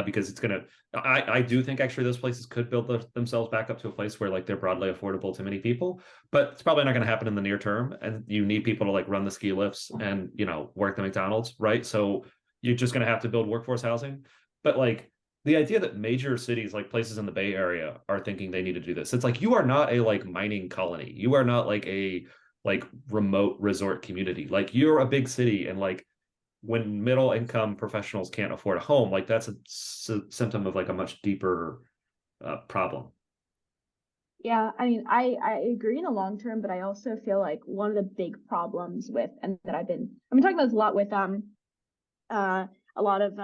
A: because it's going to, I do think actually those places could build themselves back up to a place where like they're broadly affordable to many people, but it's probably not going to happen in the near term. And you need people to like run the ski lifts and, work the McDonald's, right? So you're just going to have to build workforce housing. But like, the idea that major cities, like places in the Bay Area, are thinking they need to do this, it's like, you are not a like mining colony, you are not like a like remote resort community, like you're a big city. And like, when middle income professionals can't afford a home, like that's a symptom of like a much deeper problem.
B: Yeah, I mean, I agree in the long term, but I also feel like one of the big problems with, and that I've been talking about this a lot with a lot of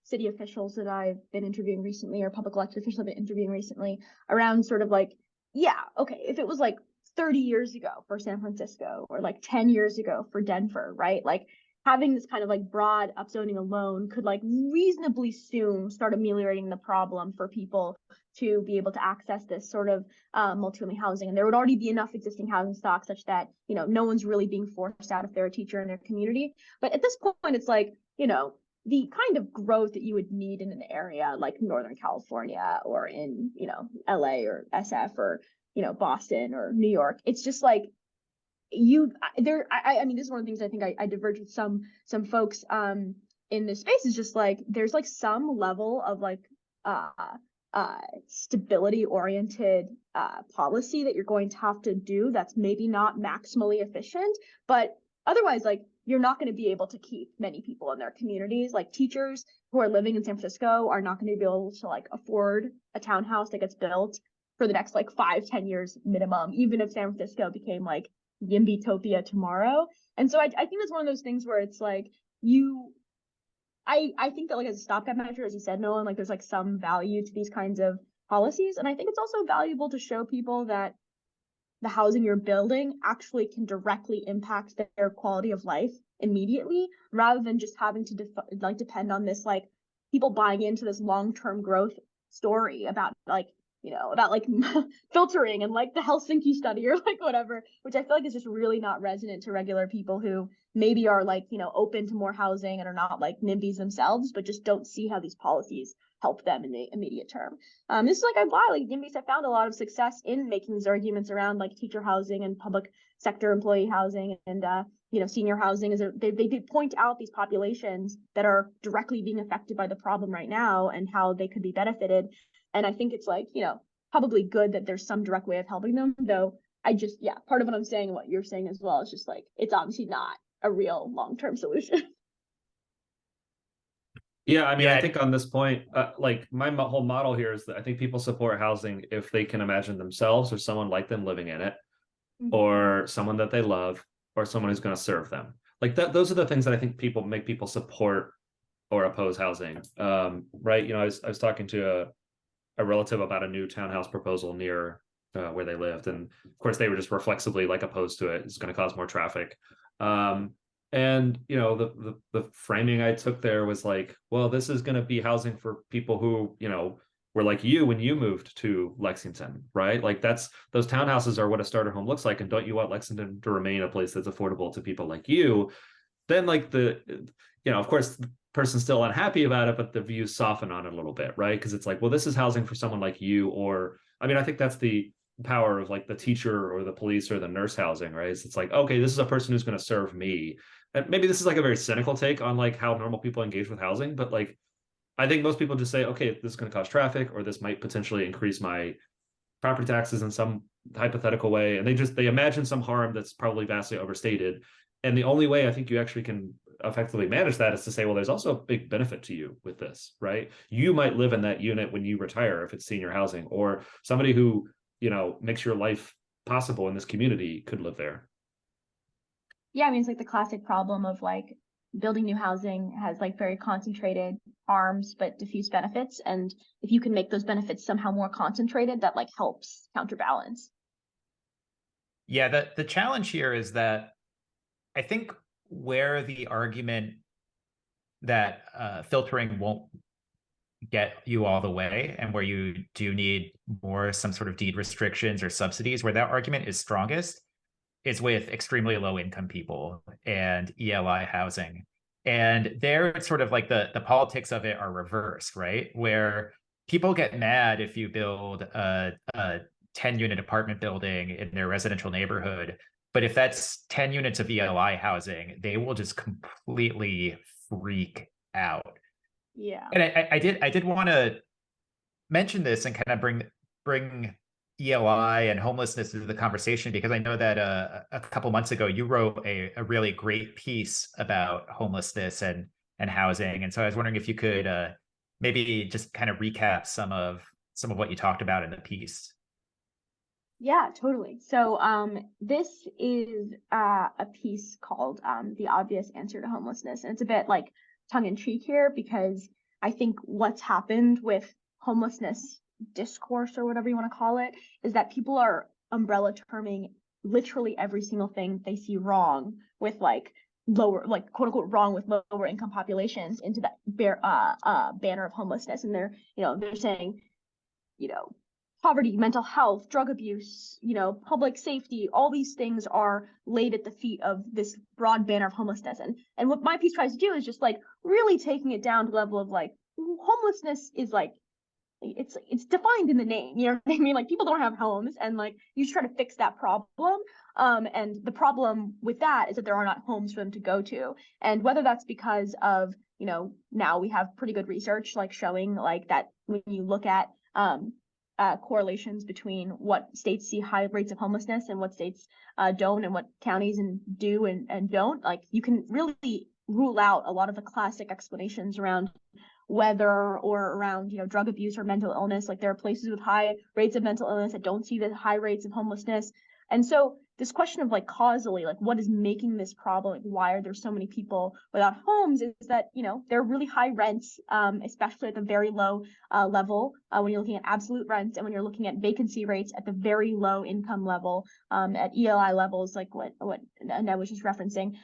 B: city officials that I've been interviewing recently, or public elected officials I've been interviewing recently, around sort of like, yeah, okay, if it was like 30 years ago for San Francisco, or like 10 years ago for Denver, right? Like having this kind of like broad upzoning alone could like reasonably soon start ameliorating the problem for people to be able to access this sort of multifamily housing. And there would already be enough existing housing stock such that, no one's really being forced out if they're a teacher in their community. But at this point, it's like, the kind of growth that you would need in an area like Northern California, or in, LA or SF, or, Boston or New York. It's just like, I mean, this is one of the things I think I diverge with some folks in this space, is just like, there's like some level of like stability oriented policy that you're going to have to do that's maybe not maximally efficient, but otherwise, like, you're not going to be able to keep many people in their communities. Like, teachers who are living in San Francisco are not going to be able to like afford a townhouse that gets built for the next like 5-10 years minimum, even if San Francisco became like YIMBY-topia tomorrow. And so I think that's one of those things where it's like, I think that like as a stopgap measure, as you said, Nolan, like there's like some value to these kinds of policies. And I think it's also valuable to show people that the housing you're building actually can directly impact their quality of life immediately, rather than just having to depend on this like people buying into this long-term growth story about like about like filtering and like the Helsinki study or like whatever, which I feel like is just really not resonant to regular people who maybe are like, open to more housing and are not like NIMBYs themselves, but just don't see how these policies help them in the immediate term. This is like why like NIMBYs have found a lot of success in making these arguments around like teacher housing and public sector employee housing and senior housing. They did point out these populations that are directly being affected by the problem right now and how they could be benefited. And I think it's like, probably good that there's some direct way of helping them, though part of what I'm saying and what you're saying as well is just like, it's obviously not a real long-term solution.
A: Yeah, I mean,
C: Yeah,
A: I think on this point, like my whole model here is that I think people support housing if they can imagine themselves or someone like them living in it, or someone that they love, or someone who's going to serve them. Like that, those are the things that I think make people support or oppose housing. Right? I was talking to a relative about a new townhouse proposal near where they lived, and of course they were just reflexively like opposed to it. It's going to cause more traffic. And the framing I took there was like, well, this is going to be housing for people who were like you when you moved to Lexington, right? Like those townhouses are what a starter home looks like, and don't you want Lexington to remain a place that's affordable to people like you? Then like of course the person's still unhappy about it, but the views soften on it a little bit, right? Because it's like, well, this is housing for someone like you, or I mean, I think that's the power of like the teacher or the police or the nurse housing, right? It's like, okay, this is a person who's going to serve me. And maybe this is like a very cynical take on like how normal people engage with housing, but like I think most people just say, okay, this is going to cause traffic, or this might potentially increase my property taxes in some hypothetical way, and they imagine some harm that's probably vastly overstated. And the only way I think you actually can effectively manage that is to say, well, there's also a big benefit to you with this, right? You might live in that unit when you retire if it's senior housing, or somebody who makes your life possible in this community could live there.
B: Yeah, I mean, it's like the classic problem of like building new housing has like very concentrated harms but diffuse benefits, and if you can make those benefits somehow more concentrated, that like helps counterbalance.
C: Yeah, the challenge here is that I think where the argument that filtering won't get you all the way, and where you do need some sort of deed restrictions or subsidies, where that argument is strongest is with extremely low income people and ELI housing. And there it's sort of like the politics of it are reversed, right? Where people get mad if you build a 10-unit apartment building in their residential neighborhood. But if that's 10 units of ELI housing, they will just completely freak out.
B: Yeah.
C: And I did want to mention this and kind of bring ELI and homelessness into the conversation, because I know that a couple months ago you wrote a really great piece about homelessness and housing. And so I was wondering if you could maybe just kind of recap some of what you talked about in the piece.
B: Yeah, totally. So this is a piece called The Obvious Answer to Homelessness. And it's a bit like tongue-in-cheek here, because I think what's happened with homelessness discourse, or whatever you want to call it, is that people are umbrella terming literally every single thing they see wrong with like lower, like quote unquote wrong with lower income populations into that banner of homelessness. And they're saying, poverty, mental health, drug abuse, public safety, all these things are laid at the feet of this broad banner of homelessness. And what my piece tries to do is just like really taking it down to the level of like, homelessness is like, it's defined in the name, you know what I mean? Like people don't have homes, and like you just try to fix that problem. And the problem with that is that there are not homes for them to go to. And whether that's because of, now we have pretty good research like showing like that when you look at correlations between what states see high rates of homelessness and what states don't, and what counties do and don't, like you can really rule out a lot of the classic explanations around weather or around drug abuse or mental illness. Like there are places with high rates of mental illness that don't see the high rates of homelessness. And so this question of like causally, like what is making this problem, like why are there so many people without homes, is that there are really high rents, especially at the very low level when you're looking at absolute rents, and when you're looking at vacancy rates at the very low income level, at ELI levels, like what Ned was just referencing.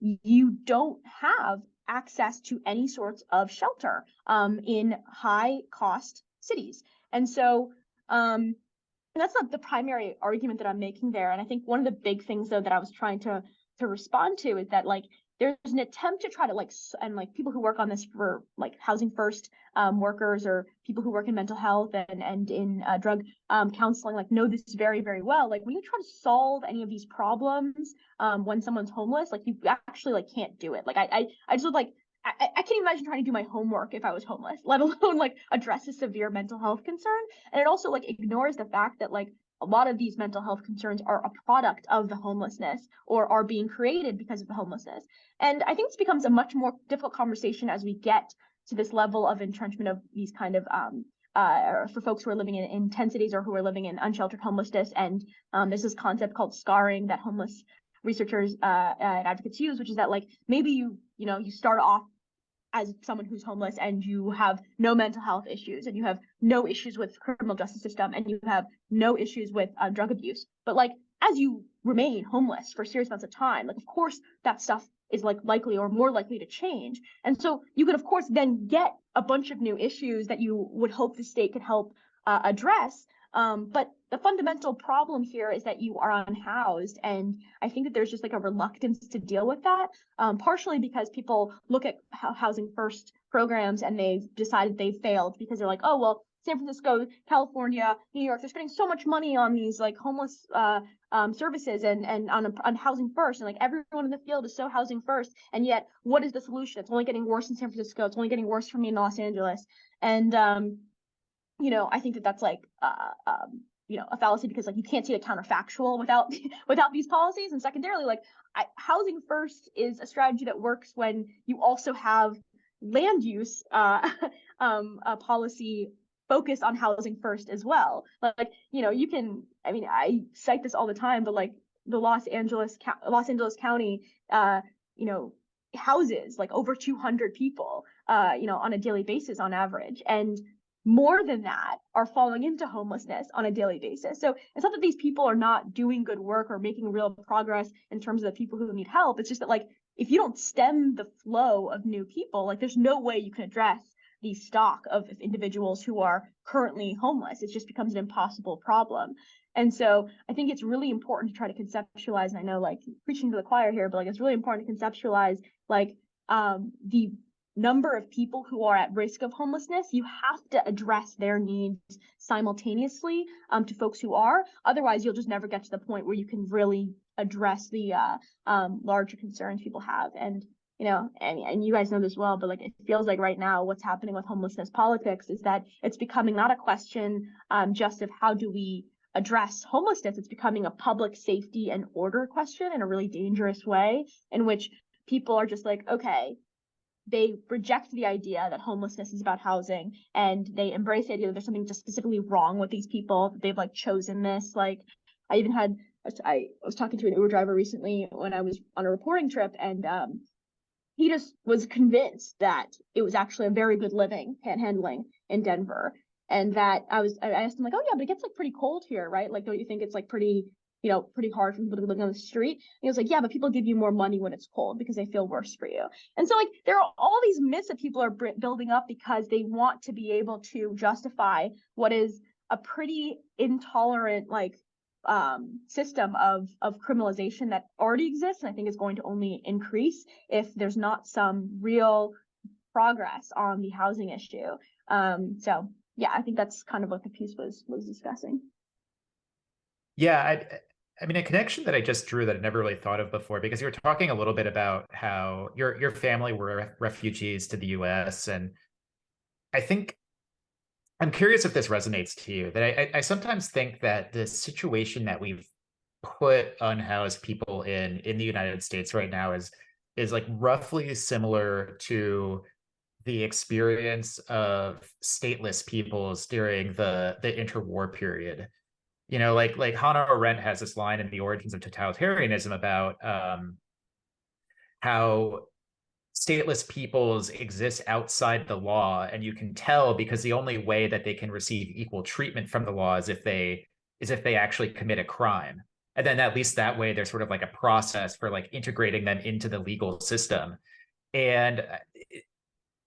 B: You don't have access to any sorts of shelter in high cost cities. And so And that's not the primary argument that I'm making there. And I think one of the big things though that I was trying to respond to is that like there's an attempt to try to and like people who work on this for like housing first workers or people who work in mental health and in drug counseling like know this very, very well. Like when you try to solve any of these problems when someone's homeless, like you actually like can't do it. Like I just would like I can't imagine trying to do my homework if I was homeless, let alone like address a severe mental health concern. And it also like ignores the fact that like a lot of these mental health concerns are a product of the homelessness or are being created because of the homelessness. And I think this becomes a much more difficult conversation as we get to this level of entrenchment of these kind of for folks who are living in tent cities or who are living in unsheltered homelessness. And there's this concept called scarring that homeless researchers and advocates use, which is that like maybe you start off as someone who's homeless and you have no mental health issues and you have no issues with criminal justice system and you have no issues with drug abuse. But like as you remain homeless for serious amounts of time, like of course that stuff is like likely or more likely to change. And so you could of course then get a bunch of new issues that you would hope the state could help address. But the fundamental problem here is that you are unhoused. And I think that there's just like a reluctance to deal with that, partially because people look at housing first programs and they've decided they've failed because they're like, oh, well, San Francisco, California, New York, they're spending so much money on these like homeless services and on housing first. And like everyone in the field is so housing first. And yet, what is the solution? It's only getting worse in San Francisco. It's only getting worse for me in Los Angeles. And I think that that's like a fallacy because like you can't see the counterfactual without these policies. And secondarily, like housing first is a strategy that works when you also have land use policy focused on housing first as well. Like you can, I mean, I cite this all the time, but like the Los Angeles County houses like over 200 people on a daily basis on average, and more than that are falling into homelessness on a daily basis. So it's not that these people are not doing good work or making real progress in terms of the people who need help. It's just that like if you don't stem the flow of new people, like there's no way you can address the stock of individuals who are currently homeless. It just becomes an impossible problem. And so I think it's really important to try to conceptualize, and I know like preaching to the choir here, but like it's really important to conceptualize like the number of people who are at risk of homelessness. You have to address their needs simultaneously to folks who are. Otherwise, you'll just never get to the point where you can really address the larger concerns people have. And and you guys know this well, but like it feels like right now what's happening with homelessness politics is that it's becoming not a question just of how do we address homelessness. It's becoming a public safety and order question in a really dangerous way, in which people are just like, okay, they reject the idea that homelessness is about housing, and they embrace the idea that there's something just specifically wrong with these people, that they've like chosen this. Like I was talking to an Uber driver recently when I was on a reporting trip, and he just was convinced that it was actually a very good living panhandling in Denver. And that I asked him like, oh yeah, but it gets like pretty cold here, right? Like, don't you think it's like pretty hard for people to be living on the street? And he was like, yeah, but people give you more money when it's cold because they feel worse for you. And so like there are all these myths that people are building up because they want to be able to justify what is a pretty intolerant like system of criminalization that already exists, and I think is going to only increase if there's not some real progress on the housing issue. So yeah, I think that's kind of what the piece was discussing.
C: Yeah, I mean, a connection that I just drew that I never really thought of before, because you were talking a little bit about how your family were refugees to the US. And I think I'm curious if this resonates to you, that I sometimes think that the situation that we've put unhoused people in the United States right now is like roughly similar to the experience of stateless peoples during the interwar period. Like Hannah Arendt has this line in The Origins of Totalitarianism about how stateless peoples exist outside the law, and you can tell because the only way that they can receive equal treatment from the law is if they actually commit a crime. And then at least that way there's sort of like a process for like integrating them into the legal system. And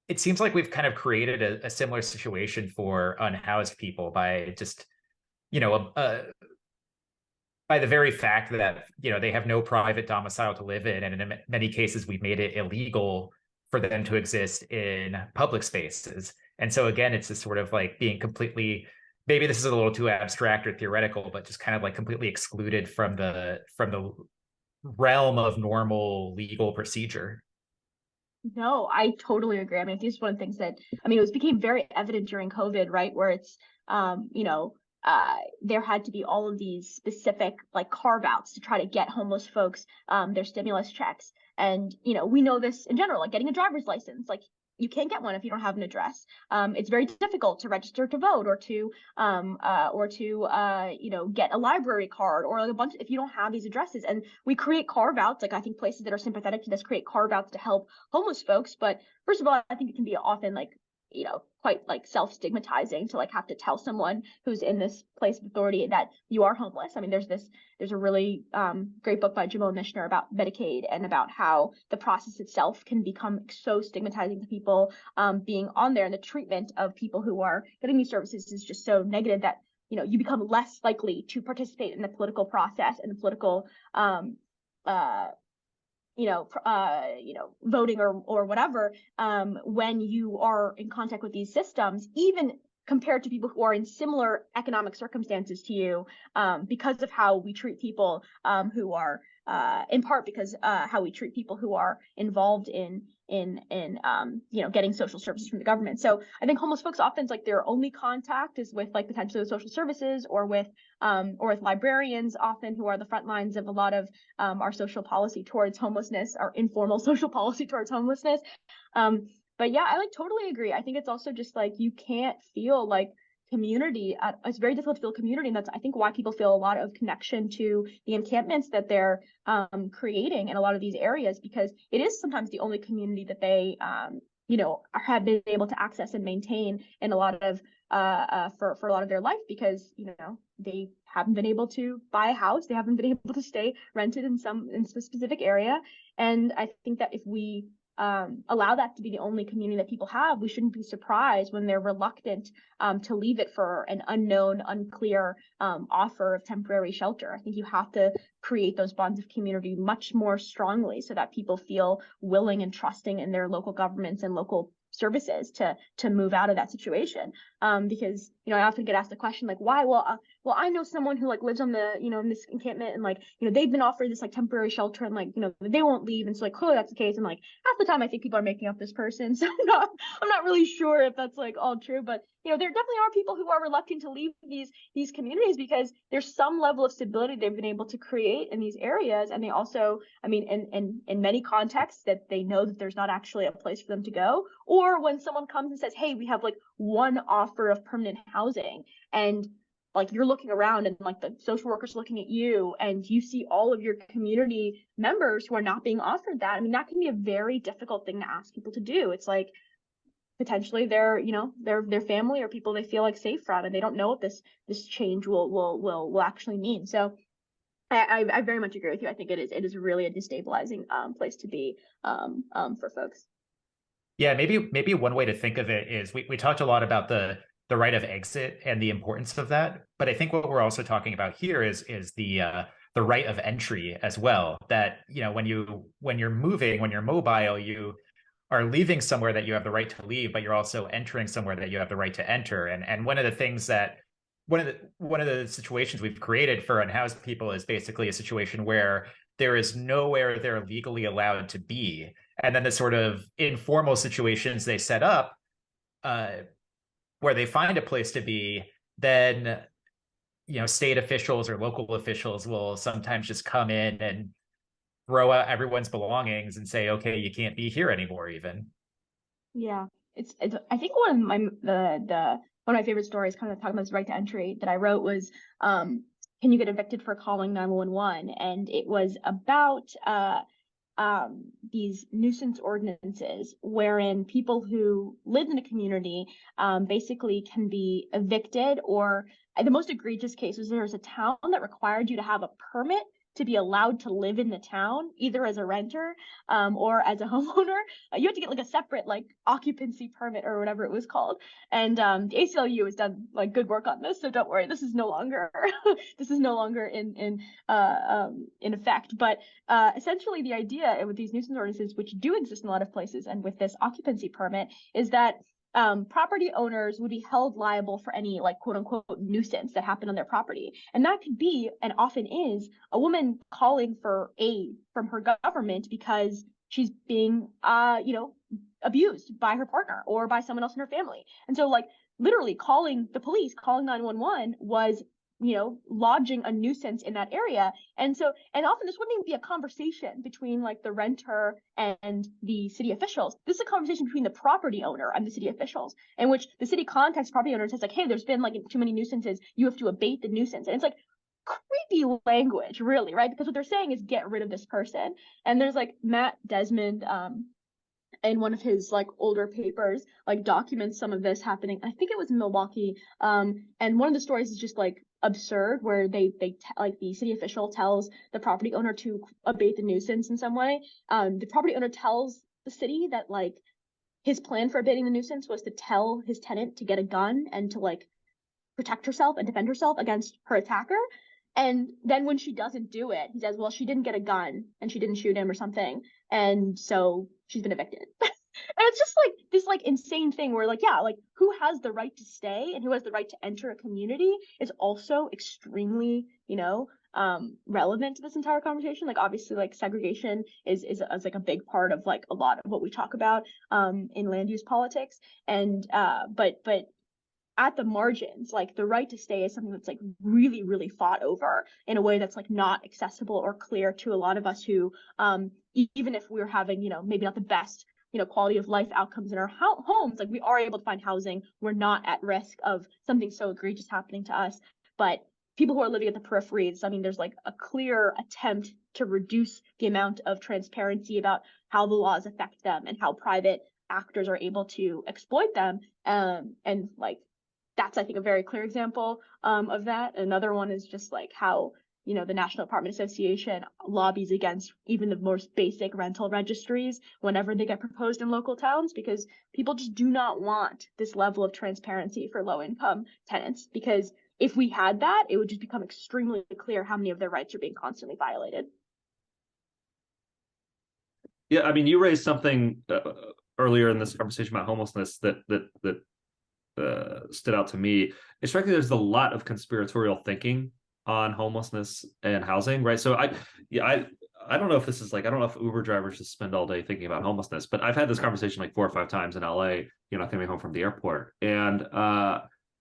C: it seems like we've kind of created a similar situation for unhoused people by just you know, by the very fact that, you know, they have no private domicile to live in, and in many cases, we've made it illegal for them to exist in public spaces. And so again, it's just sort of like being completely, maybe this is a little too abstract or theoretical, but just kind of like completely excluded from the realm of normal legal procedure.
B: No, I totally agree. I mean, I think it's one of the things that, I mean, it became very evident during COVID, right? Where it's, you know, there had to be all of these specific like carve outs to try to get homeless folks their stimulus checks. And, you know, we know this in general, like getting a driver's license, like you can't get one if you don't have an address. It's very difficult to register to vote or to you know, get a library card or like a bunch if you don't have these addresses. And we create carve outs, like I think places that are sympathetic to this create carve outs to help homeless folks. But first of all, I think it can be often like, you know, quite like self-stigmatizing to like have to tell someone who's in this place of authority that you are homeless. I mean, there's a really great book by Jamal Mishner about Medicaid and about how the process itself can become so stigmatizing to people being on there, and the treatment of people who are getting these services is just so negative that, you know, you become less likely to participate in the political process and the political voting or whatever, when you are in contact with these systems, even compared to people who are in similar economic circumstances to you, because of how we treat people who are, in part because how we treat people who are involved in you know, getting social services from the government. So I think homeless folks often, it's like their only contact is with like potentially the social services or with librarians, often, who are the front lines of a lot of our social policy towards homelessness, our informal social policy towards homelessness. But yeah, I like totally agree. I think it's also just like you can't feel like community. It's very difficult to feel community, and that's I think why people feel a lot of connection to the encampments that they're creating in a lot of these areas, because it is sometimes the only community that they you know, have been able to access and maintain in a lot of for a lot of their life, because, you know, they haven't been able to buy a house, they haven't been able to stay rented in some specific area. And I think that if we allow that to be the only community that people have, we shouldn't be surprised when they're reluctant to leave it for an unknown, unclear offer of temporary shelter. I think you have to create those bonds of community much more strongly so that people feel willing and trusting in their local governments and local services to move out of that situation. Because, you know, I often get asked the question like, why? Well, I know someone who like lives on the, you know, in this encampment, and like, you know, they've been offered this like temporary shelter, and like, you know, they won't leave. And so like, clearly that's the case. And like half the time I think people are making up this person. So I'm not really sure if that's like all true, but you know, there definitely are people who are reluctant to leave these communities because there's some level of stability they've been able to create in these areas. And they also, I mean, in many contexts, that they know that there's not actually a place for them to go. Or when someone comes and says, hey, we have like one offer of permanent housing, and like you're looking around and like the social worker's looking at you and you see all of your community members who are not being offered that. I mean, that can be a very difficult thing to ask people to do. It's like potentially their, you know, their family or people they feel like safe from, and they don't know what this change will actually mean. So I very much agree with you. I think it is really a destabilizing place to be for folks.
C: Yeah, maybe one way to think of it is we talked a lot about the right of exit and the importance of that, but I think what we're also talking about here is the right of entry as well. That, you know, when you're moving, when you're mobile, you are leaving somewhere that you have the right to leave, but you're also entering somewhere that you have the right to enter. And one of the things that one of the situations we've created for unhoused people is basically a situation where there is nowhere they're legally allowed to be. And then the sort of informal situations they set up where they find a place to be, then, you know, state officials or local officials will sometimes just come in and throw out everyone's belongings and say, okay, you can't be here anymore even.
B: Yeah, it's I think one of one of my favorite stories kind of talking about this right to entry that I wrote was can you get evicted for calling 911? And it was about these nuisance ordinances wherein people who live in a community basically can be evicted, or the most egregious case was there was a town that required you to have a permit to be allowed to live in the town, either as a renter or as a homeowner, you had to get like a separate like occupancy permit or whatever it was called. And the ACLU has done like good work on this, so don't worry, this is no longer this is no longer in effect. But essentially, the idea with these nuisance ordinances, which do exist in a lot of places, and with this occupancy permit, is that property owners would be held liable for any like quote unquote nuisance that happened on their property. And that could be, and often is, a woman calling for aid from her government because she's being, abused by her partner or by someone else in her family. And so like literally calling the police, calling 911 was, lodging a nuisance in that area. And often this wouldn't even be a conversation between like the renter and the city officials. This is a conversation between the property owner and the city officials, in which the city contacts property owner and says like, hey, there's been like too many nuisances. You have to abate the nuisance. And it's like creepy language, really, right? Because what they're saying is get rid of this person. And there's like Matt Desmond, in one of his like older papers, like documents some of this happening. I think it was in Milwaukee. And one of the stories is just like absurd, where they like the city official tells the property owner to abate the nuisance in some way. The property owner tells the city that like his plan for abating the nuisance was to tell his tenant to get a gun and to like protect herself and defend herself against her attacker. And then when she doesn't do it, he says, well, she didn't get a gun and she didn't shoot him or something. And so she's been evicted. And it's just like this like insane thing where like, yeah, like who has the right to stay and who has the right to enter a community is also extremely, relevant to this entire conversation. Like obviously like segregation is like a big part of like a lot of what we talk about in land use politics. And but at the margins, like the right to stay is something that's like really, really fought over in a way that's like not accessible or clear to a lot of us who, even if we're having, maybe not the best, quality of life outcomes in our homes, like we are able to find housing. We're not at risk of something so egregious happening to us. But people who are living at the peripheries, I mean, there's like a clear attempt to reduce the amount of transparency about how the laws affect them and how private actors are able to exploit them. And like, that's, I think, a very clear example of that. Another one is just like how, the National Apartment Association lobbies against even the most basic rental registries whenever they get proposed in local towns, because people just do not want this level of transparency for low-income tenants. Because if we had that, it would just become extremely clear how many of their rights are being constantly violated.
A: Yeah, I mean, you raised something earlier in this conversation about homelessness that stood out to me. It's strikes me there's a lot of conspiratorial thinking on homelessness and housing, right? So I don't know if this is like, I don't know if Uber drivers just spend all day thinking about homelessness, but I've had this conversation like 4 or 5 times in LA, coming home from the airport. And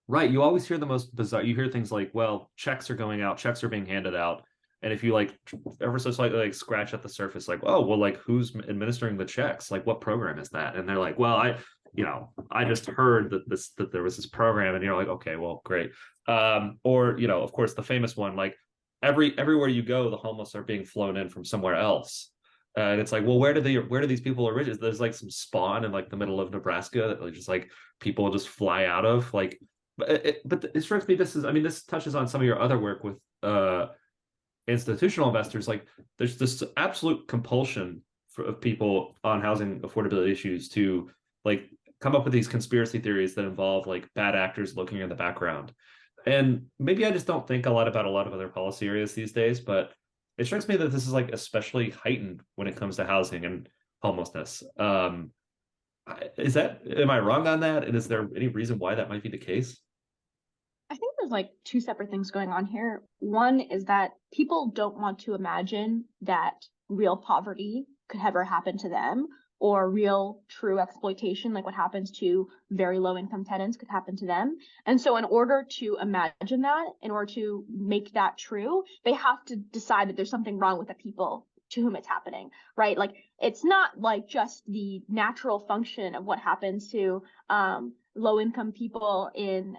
A: right, you always hear the most bizarre, you hear things like, well, checks are going out, checks are being handed out. And if you like ever so slightly like scratch at the surface, like, oh, well, like who's administering the checks? Like what program is that? And they're like, well, I just heard that there was this program, and you're like, okay, well, great. Or, of course, the famous one, like everywhere you go, the homeless are being flown in from somewhere else. And it's like, well, where do these people originate? There's like some spawn in like the middle of Nebraska that like, just like people just fly out of, like, but it strikes me this touches on some of your other work with institutional investors. Like there's this absolute compulsion of people on housing affordability issues to like come up with these conspiracy theories that involve like bad actors looking in the background. And maybe I just don't think a lot about a lot of other policy areas these days, but it strikes me that this is like especially heightened when it comes to housing and homelessness. Am I wrong on that? And is there any reason why that might be the case?
B: I think there's like 2 separate things going on here. One is that people don't want to imagine that real poverty could ever happen to them, or real true exploitation, like what happens to very low income tenants, could happen to them. And so in order to imagine that, in order to make that true, they have to decide that there's something wrong with the people to whom it's happening, right? Like it's not like just the natural function of what happens to low income people in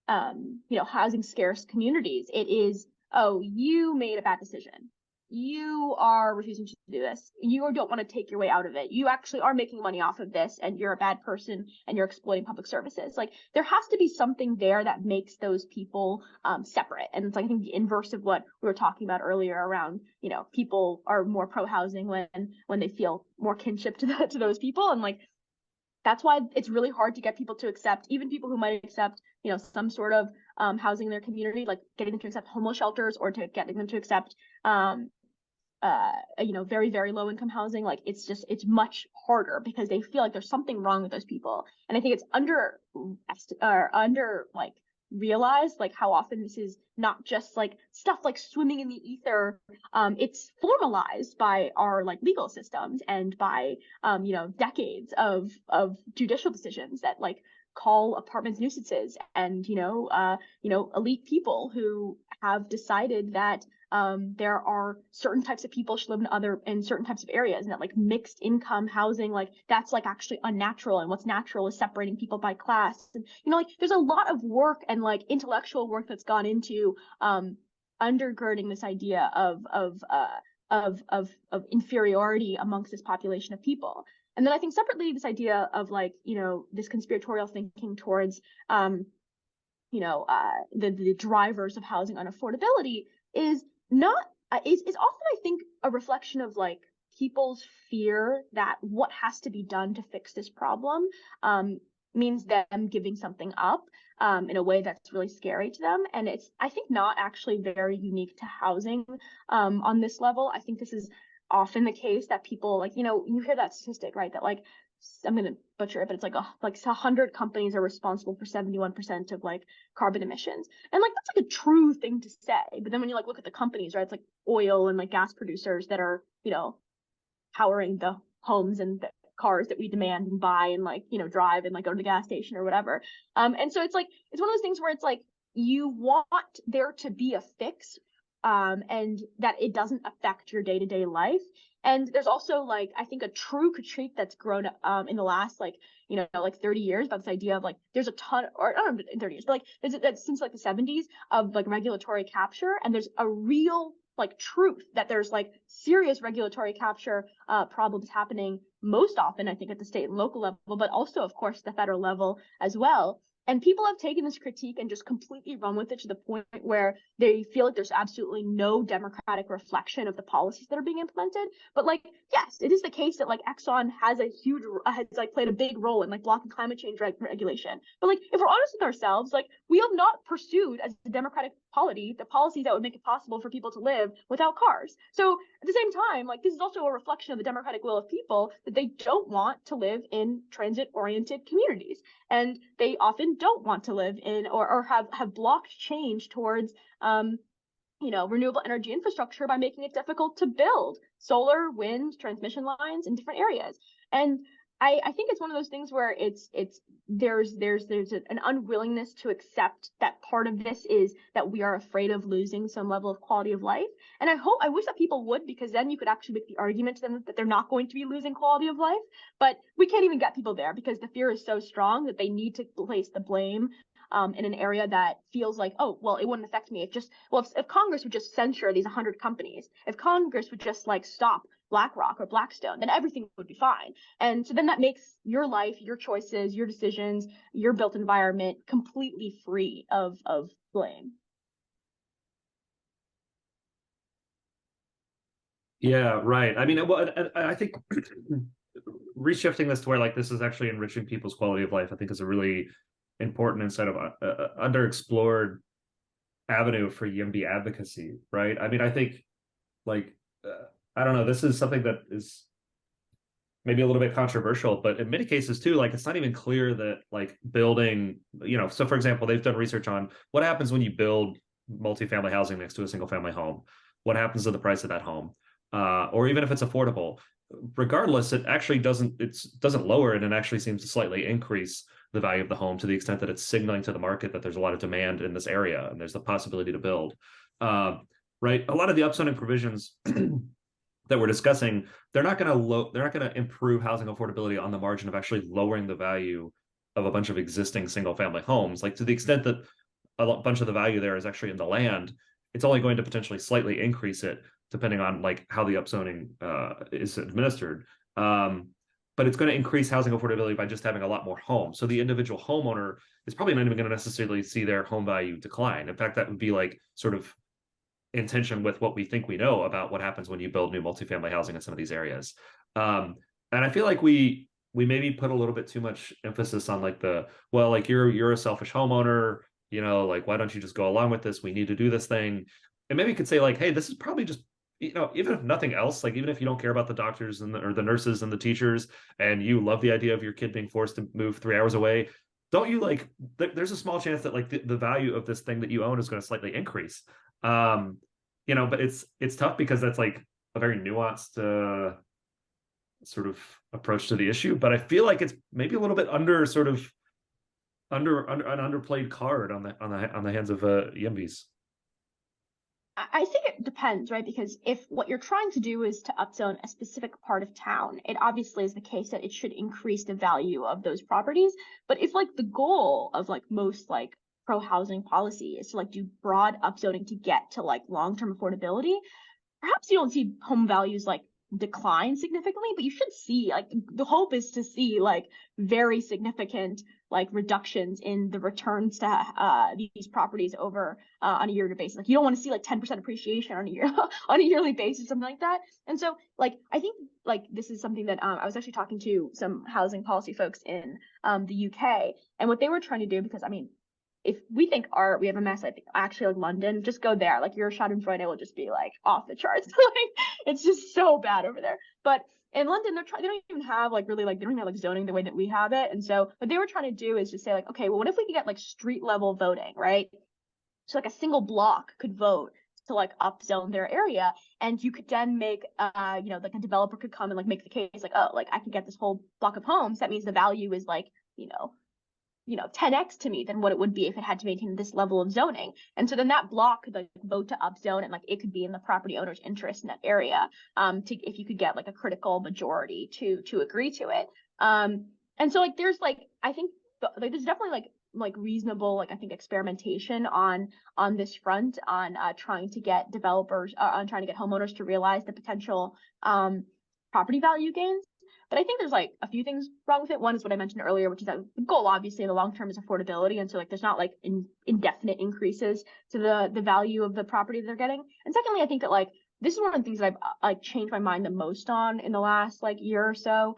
B: housing scarce communities. It is, oh, you made a bad decision. you are refusing to do this. You don't want to take your way out of it. You actually are making money off of this, and you're a bad person, and you're exploiting public services. Like, there has to be something there that makes those people separate. And it's like, I think the inverse of what we were talking about earlier around, you know, people are more pro housing when they feel more kinship to those people. And like, that's why it's really hard to get people to accept, even people who might accept, you know, some sort of housing in their community, like getting them to accept homeless shelters, or to getting them to accept you know, very, very low income housing. Like, it's much harder because they feel like there's something wrong with those people. And I think it's under like realized, like, how often this is not just like stuff like swimming in the ether. It's formalized by our like legal systems and by you know, decades of judicial decisions that like call apartments nuisances, and you know, elite people who have decided that there are certain types of people should live in certain types of areas, and that like mixed income housing, like that's like actually unnatural, and what's natural is separating people by class. And you know, like there's a lot of work and like intellectual work that's gone into undergirding this idea of inferiority amongst this population of people. And then I think separately, this idea of like, you know, this conspiratorial thinking towards you know, the drivers of housing unaffordability is not is often, I think, a reflection of like people's fear that what has to be done to fix this problem means them giving something up in a way that's really scary to them. And it's, I think, not actually very unique to housing on this level. I think this is often the case that people, like, you know, you hear that statistic, right, that like, I'm going to butcher it, but it's like 100 companies are responsible for 71% of like carbon emissions. And like, that's like a true thing to say. But then when you like look at the companies, right, it's like oil and like gas producers that are, you know, powering the homes and the cars that we demand and buy and like, you know, drive and like go to the gas station or whatever. And so it's like, it's one of those things where it's like, you want there to be a fix and that it doesn't affect your day-to-day life. And there's also like, I think, a true critique that's grown in the last like, you know, like 30 years about this idea of like, there's a ton, or I don't know, in 30 years, but like there's since like the 70s of like regulatory capture. And there's a real like truth that there's like serious regulatory capture problems happening most often, I think, at the state and local level, but also, of course, the federal level as well. And people have taken this critique and just completely run with it to the point where they feel like there's absolutely no democratic reflection of the policies that are being implemented. But like, yes, it is the case that like Exxon has like played a big role in like blocking climate change regulation. But like, if we're honest with ourselves, like we have not pursued as a democratic polity the policies that would make it possible for people to live without cars. So at the same time, like this is also a reflection of the democratic will of people that they don't want to live in transit-oriented communities. And they often don't want to live in or have blocked change towards you know, renewable energy infrastructure by making it difficult to build solar, wind, transmission lines in different areas. And I think it's one of those things where there's an unwillingness to accept that part of this is that we are afraid of losing some level of quality of life. And I wish that people would, because then you could actually make the argument to them that they're not going to be losing quality of life. But we can't even get people there because the fear is so strong that they need to place the blame in an area that feels like, oh, well, it wouldn't affect me. If Congress would just censure these 100 companies, if Congress would just like stop BlackRock or Blackstone, then everything would be fine. And so then that makes your life, your choices, your decisions, your built environment completely free of blame.
A: Yeah, right. I mean, well, I think reshifting this to where like this is actually enriching people's quality of life, I think, is a really important instead of underexplored avenue for YIMBY advocacy, right? I mean, I think like I don't know, this is something that is maybe a little bit controversial, but in many cases too, like it's not even clear that like building, you know, so for example, they've done research on what happens when you build multifamily housing next to a single family home. What happens to the price of that home? Or even if it's affordable, regardless, it actually doesn't lower it, and actually seems to slightly increase the value of the home to the extent that it's signaling to the market that there's a lot of demand in this area and there's the possibility to build. Right, a lot of the upzoning provisions that we're discussing, they're not going to improve housing affordability on the margin of actually lowering the value of a bunch of existing single family homes. Like, to the extent that a bunch of the value there is actually in the land, it's only going to potentially slightly increase it. depending on like how the upzoning is administered. But it's going to increase housing affordability by just having a lot more homes. So the individual homeowner is probably not even going to necessarily see their home value decline. In fact, that would be like sort of in tension with what we think we know about what happens when you build new multifamily housing in some of these areas. And I feel like we maybe put a little bit too much emphasis on like like you're a selfish homeowner, you know, like why don't you just go along with this? We need to do this thing. And maybe you could say like, hey, this is probably just, you know, even if nothing else, like even if you don't care about the doctors or the nurses and the teachers, and you love the idea of your kid being forced to move 3 hours away, don't you like? There's a small chance that like the value of this thing that you own is going to slightly increase. You know, but it's tough because that's like a very nuanced sort of approach to the issue. But I feel like it's maybe a little bit under an underplayed card on the hands of YIMBYs.
B: I think it depends, right? Because if what you're trying to do is to upzone a specific part of town, it obviously is the case that it should increase the value of those properties. But if like the goal of like most like pro-housing policy is to like do broad upzoning to get to like long-term affordability, perhaps you don't see home values like decline significantly, but you should see like the hope is to see like very significant like reductions in the returns to these properties over on a yearly basis. Like you don't want to see like 10% appreciation on a year on a yearly basis, something like that. And so like I think like this is something that I was actually talking to some housing policy folks in the UK, and what they were trying to do, because I mean, if we think we have a mess, I think actually like London, just go there. Like your Schadenfreude will just be like off the charts. Like it's just so bad over there. But in London, they don't even have like really like they don't even have like zoning the way that we have it. And so what they were trying to do is just say like, okay, well, what if we could get like street level voting, right? So like a single block could vote to like upzone their area, and you could then make you know, like a developer could come and like make the case like, oh, like I can get this whole block of homes. That means the value is like, you know, 10x to me than what it would be if it had to maintain this level of zoning. And so then that block could like vote to upzone, and like it could be in the property owner's interest in that area, if you could get like a critical majority to agree to it. And so like there's like I think like there's definitely like reasonable like I think experimentation on this front on trying to get developers on trying to get homeowners to realize the potential property value gains. But I think there's like a few things wrong with it. One is what I mentioned earlier, which is that the goal obviously in the long term is affordability. And so like there's not like indefinite increases to the value of the property that they're getting. And secondly, I think that like this is one of the things that I've like changed my mind the most on in the last like year or so,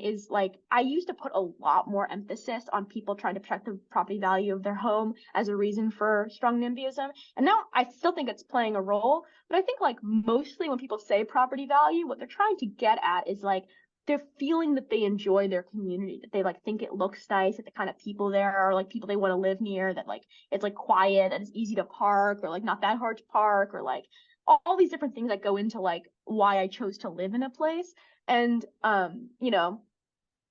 B: is like I used to put a lot more emphasis on people trying to protect the property value of their home as a reason for strong NIMBYism. And now I still think it's playing a role, but I think like mostly when people say property value, what they're trying to get at is like they're feeling that they enjoy their community, that they like think it looks nice, that the kind of people there are like people they want to live near, that like it's like quiet and it's easy to park, or like not that hard to park, or like all these different things that go into like why I chose to live in a place. And you know,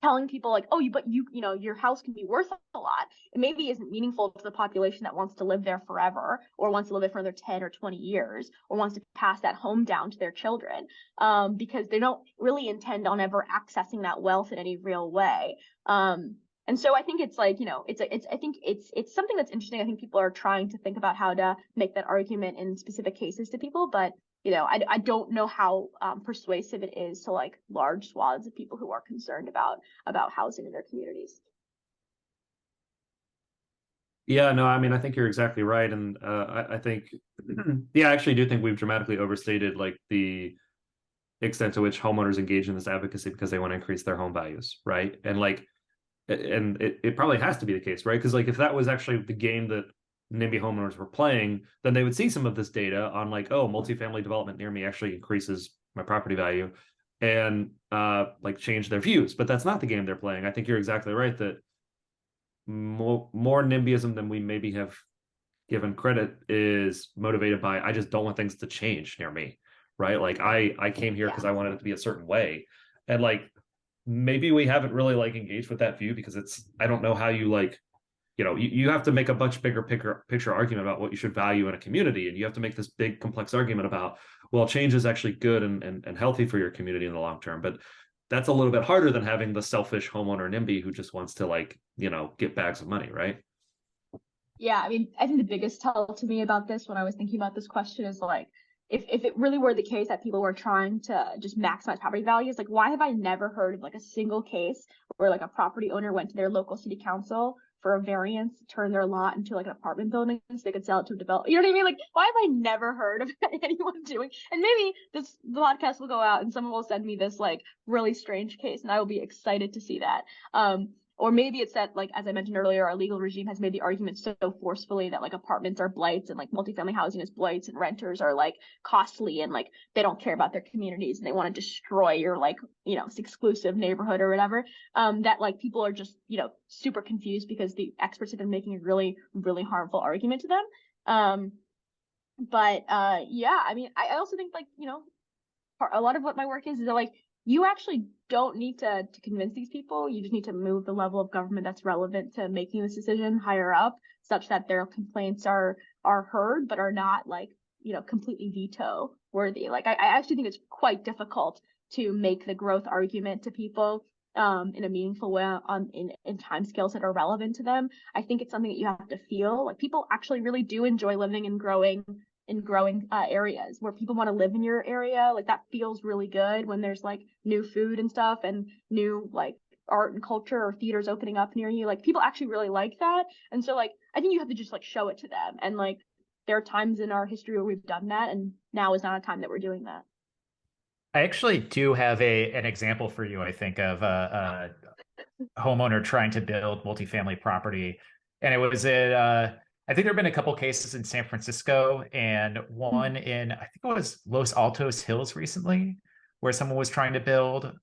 B: telling people like, oh, but you know, your house can be worth a lot. It maybe isn't meaningful to the population that wants to live there forever, or wants to live there for another 10 or 20 years, or wants to pass that home down to their children, because they don't really intend on ever accessing that wealth in any real way. And so I think it's like, you know, I think it's something that's interesting. I think people are trying to think about how to make that argument in specific cases to people, but you know, I don't know how persuasive it is to like large swaths of people who are concerned about housing in their communities.
A: Yeah, no, I mean, I think you're exactly right. And I think, yeah, I actually do think we've dramatically overstated like the extent to which homeowners engage in this advocacy because they want to increase their home values, right? And like, and it probably has to be the case, right? Because like if that was actually the game that NIMBY homeowners were playing, then they would see some of this data on like, oh, multifamily development near me actually increases my property value, and like change their views. But that's not the game they're playing. I think you're exactly right that more NIMBYism than we maybe have given credit is motivated by I just don't want things to change near me, right? Like I came here because I wanted it to be a certain way, and like maybe we haven't really like engaged with that view because I don't know how you like, you know, you have to make a much bigger picture argument about what you should value in a community, and you have to make this big complex argument about, well, change is actually good and healthy for your community in the long term. But that's a little bit harder than having the selfish homeowner NIMBY who just wants to like, you know, get bags of money, right?
B: Yeah, I mean, I think the biggest tell to me about this when I was thinking about this question is like, if it really were the case that people were trying to just maximize property values, like why have I never heard of like a single case where like a property owner went to their local city council for a variance to turn their lot into like an apartment building so they could sell it to a developer? You know what I mean? Like, why have I never heard of anyone doing? And maybe this podcast will go out and someone will send me this like really strange case, and I will be excited to see that. Or maybe it's that, like, as I mentioned earlier, our legal regime has made the argument so forcefully that like apartments are blights and like multifamily housing is blights and renters are like costly and like they don't care about their communities and they want to destroy your like, you know, exclusive neighborhood or whatever. That like people are just, you know, super confused because the experts have been making a really, really harmful argument to them. Yeah, I mean, I also think like, you know, a lot of what my work is that like you actually don't need to convince these people. You just need to move the level of government that's relevant to making this decision higher up, such that their complaints are heard, but are not like, you know, completely veto worthy. Like I actually think it's quite difficult to make the growth argument to people in a meaningful way in timescales that are relevant to them. I think it's something that you have to feel. Like people actually really do enjoy living and growing areas where people want to live in your area. Like that feels really good when there's like new food and stuff and new like art and culture or theaters opening up near you. Like people actually really like that. And so like I think you have to just like show it to them. And like there are times in our history where we've done that, and now is not a time that we're doing that.
C: I actually do have an example for you, I think, of a homeowner trying to build multifamily property. And it was I think there have been a couple cases in San Francisco and one in, I think it was Los Altos Hills recently, where someone was trying to build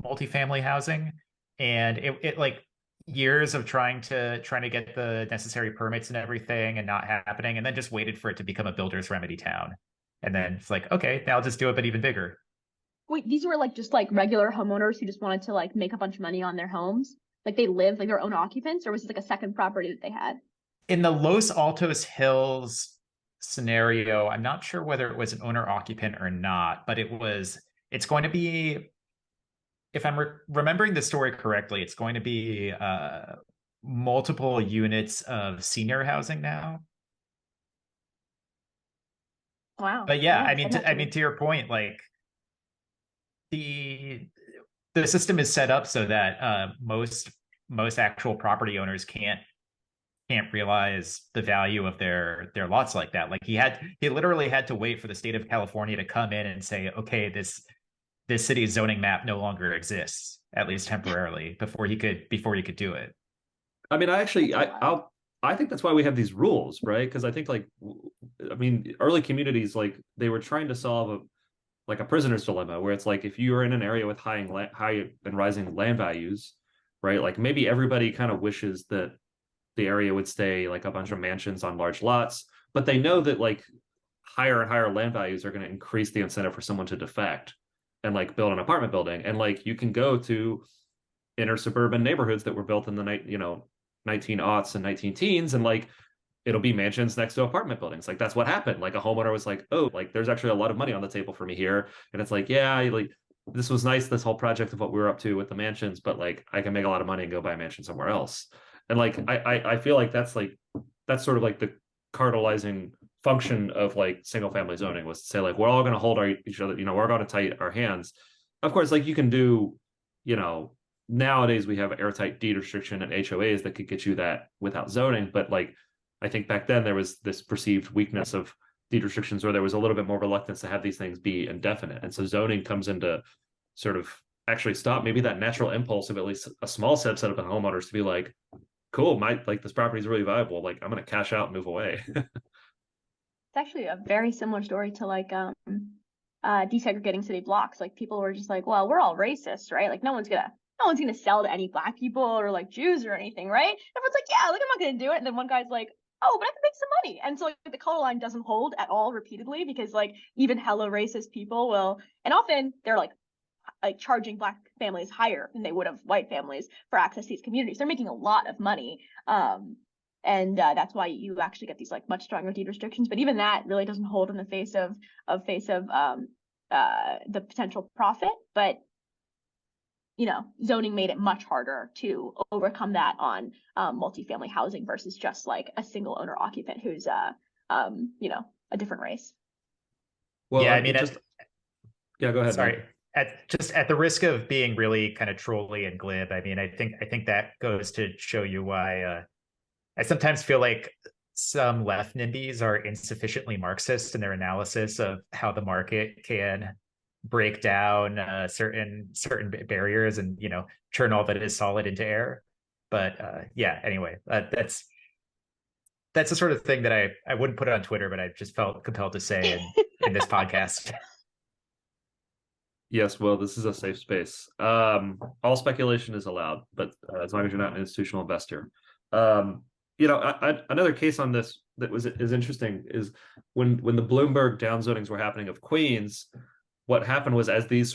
C: multifamily housing. And it like years of trying to get the necessary permits and everything and not happening, and then just waited for it to become a builder's remedy town. And then it's like, okay, now I'll just do it, but even bigger.
B: Wait, these were like just like regular homeowners who just wanted to like make a bunch of money on their homes? Like they live like their own occupants, or was this like a second property that they had?
C: In the Los Altos Hills scenario, I'm not sure whether it was an owner occupant or not, but it's going to be, if I'm remembering the story correctly, it's going to be multiple units of senior housing now.
B: Wow.
C: But yeah,
B: Yeah,
C: I mean, to your point, like the system is set up so that most actual property owners can't realize the value of their lots like that. Like he literally had to wait for the state of California to come in and say, okay, this city's zoning map no longer exists, at least temporarily, before he could do it.
A: I mean, I think that's why we have these rules, right? Because I think like, I mean, early communities, like they were trying to solve a prisoner's dilemma, where it's like if you're in an area with high and rising land values, right? Like maybe everybody kind of wishes that the area would stay like a bunch of mansions on large lots, but they know that like higher and higher land values are going to increase the incentive for someone to defect and like build an apartment building. And like you can go to inner suburban neighborhoods that were built in the 1900s and 19 teens, and like it'll be mansions next to apartment buildings. Like that's what happened. Like a homeowner was like, oh, like there's actually a lot of money on the table for me here. And it's like, yeah, like this was nice, this whole project of what we were up to with the mansions, but like I can make a lot of money and go buy a mansion somewhere else. And like I feel like that's sort of like the cardinalizing function of like single family zoning, was to say like we're all going to hold each other, you know, we're going to tight our hands. Of course, like you can do, you know, nowadays we have airtight deed restriction and HOAs that could get you that without zoning, but like I think back then there was this perceived weakness of deed restrictions, where there was a little bit more reluctance to have these things be indefinite, and so zoning comes into sort of actually stop maybe that natural impulse of at least a small subset of the homeowners to be like, cool, like this property is really valuable, like I'm going to cash out and move away.
B: It's actually a very similar story to like desegregating city blocks. Like people were just like, well, we're all racist, right? Like no one's gonna sell to any black people or like Jews or anything, right? Everyone's like, yeah, like I'm not gonna do it. And then one guy's like, oh, but I can make some money. And so like the color line doesn't hold at all repeatedly, because like even hella racist people will, and often they're like charging black families higher than they would have white families for access to these communities. They're making a lot of money. And that's why you actually get these like much stronger deed restrictions. But even that really doesn't hold in the face of the potential profit. But you know, zoning made it much harder to overcome that on multifamily housing versus just like a single owner occupant who's you know, a different race.
A: Well,
C: Yeah, I
A: it
C: mean,
A: just yeah, go ahead,
C: sorry,
A: Ned.
C: at the risk of being really kind of trolly and glib, I mean, I think that goes to show you why I sometimes feel like some left NIMBYs are insufficiently Marxist in their analysis of how the market can break down certain barriers and turn all that is solid into air. But yeah, anyway, that's the sort of thing that I wouldn't put on Twitter, but I just felt compelled to say in this podcast.
A: Yes, well, this is a safe space. All speculation is allowed, but as long as you're not an institutional investor. Um, another case on this that is interesting is when the Bloomberg downzonings were happening of Queens, what happened was as these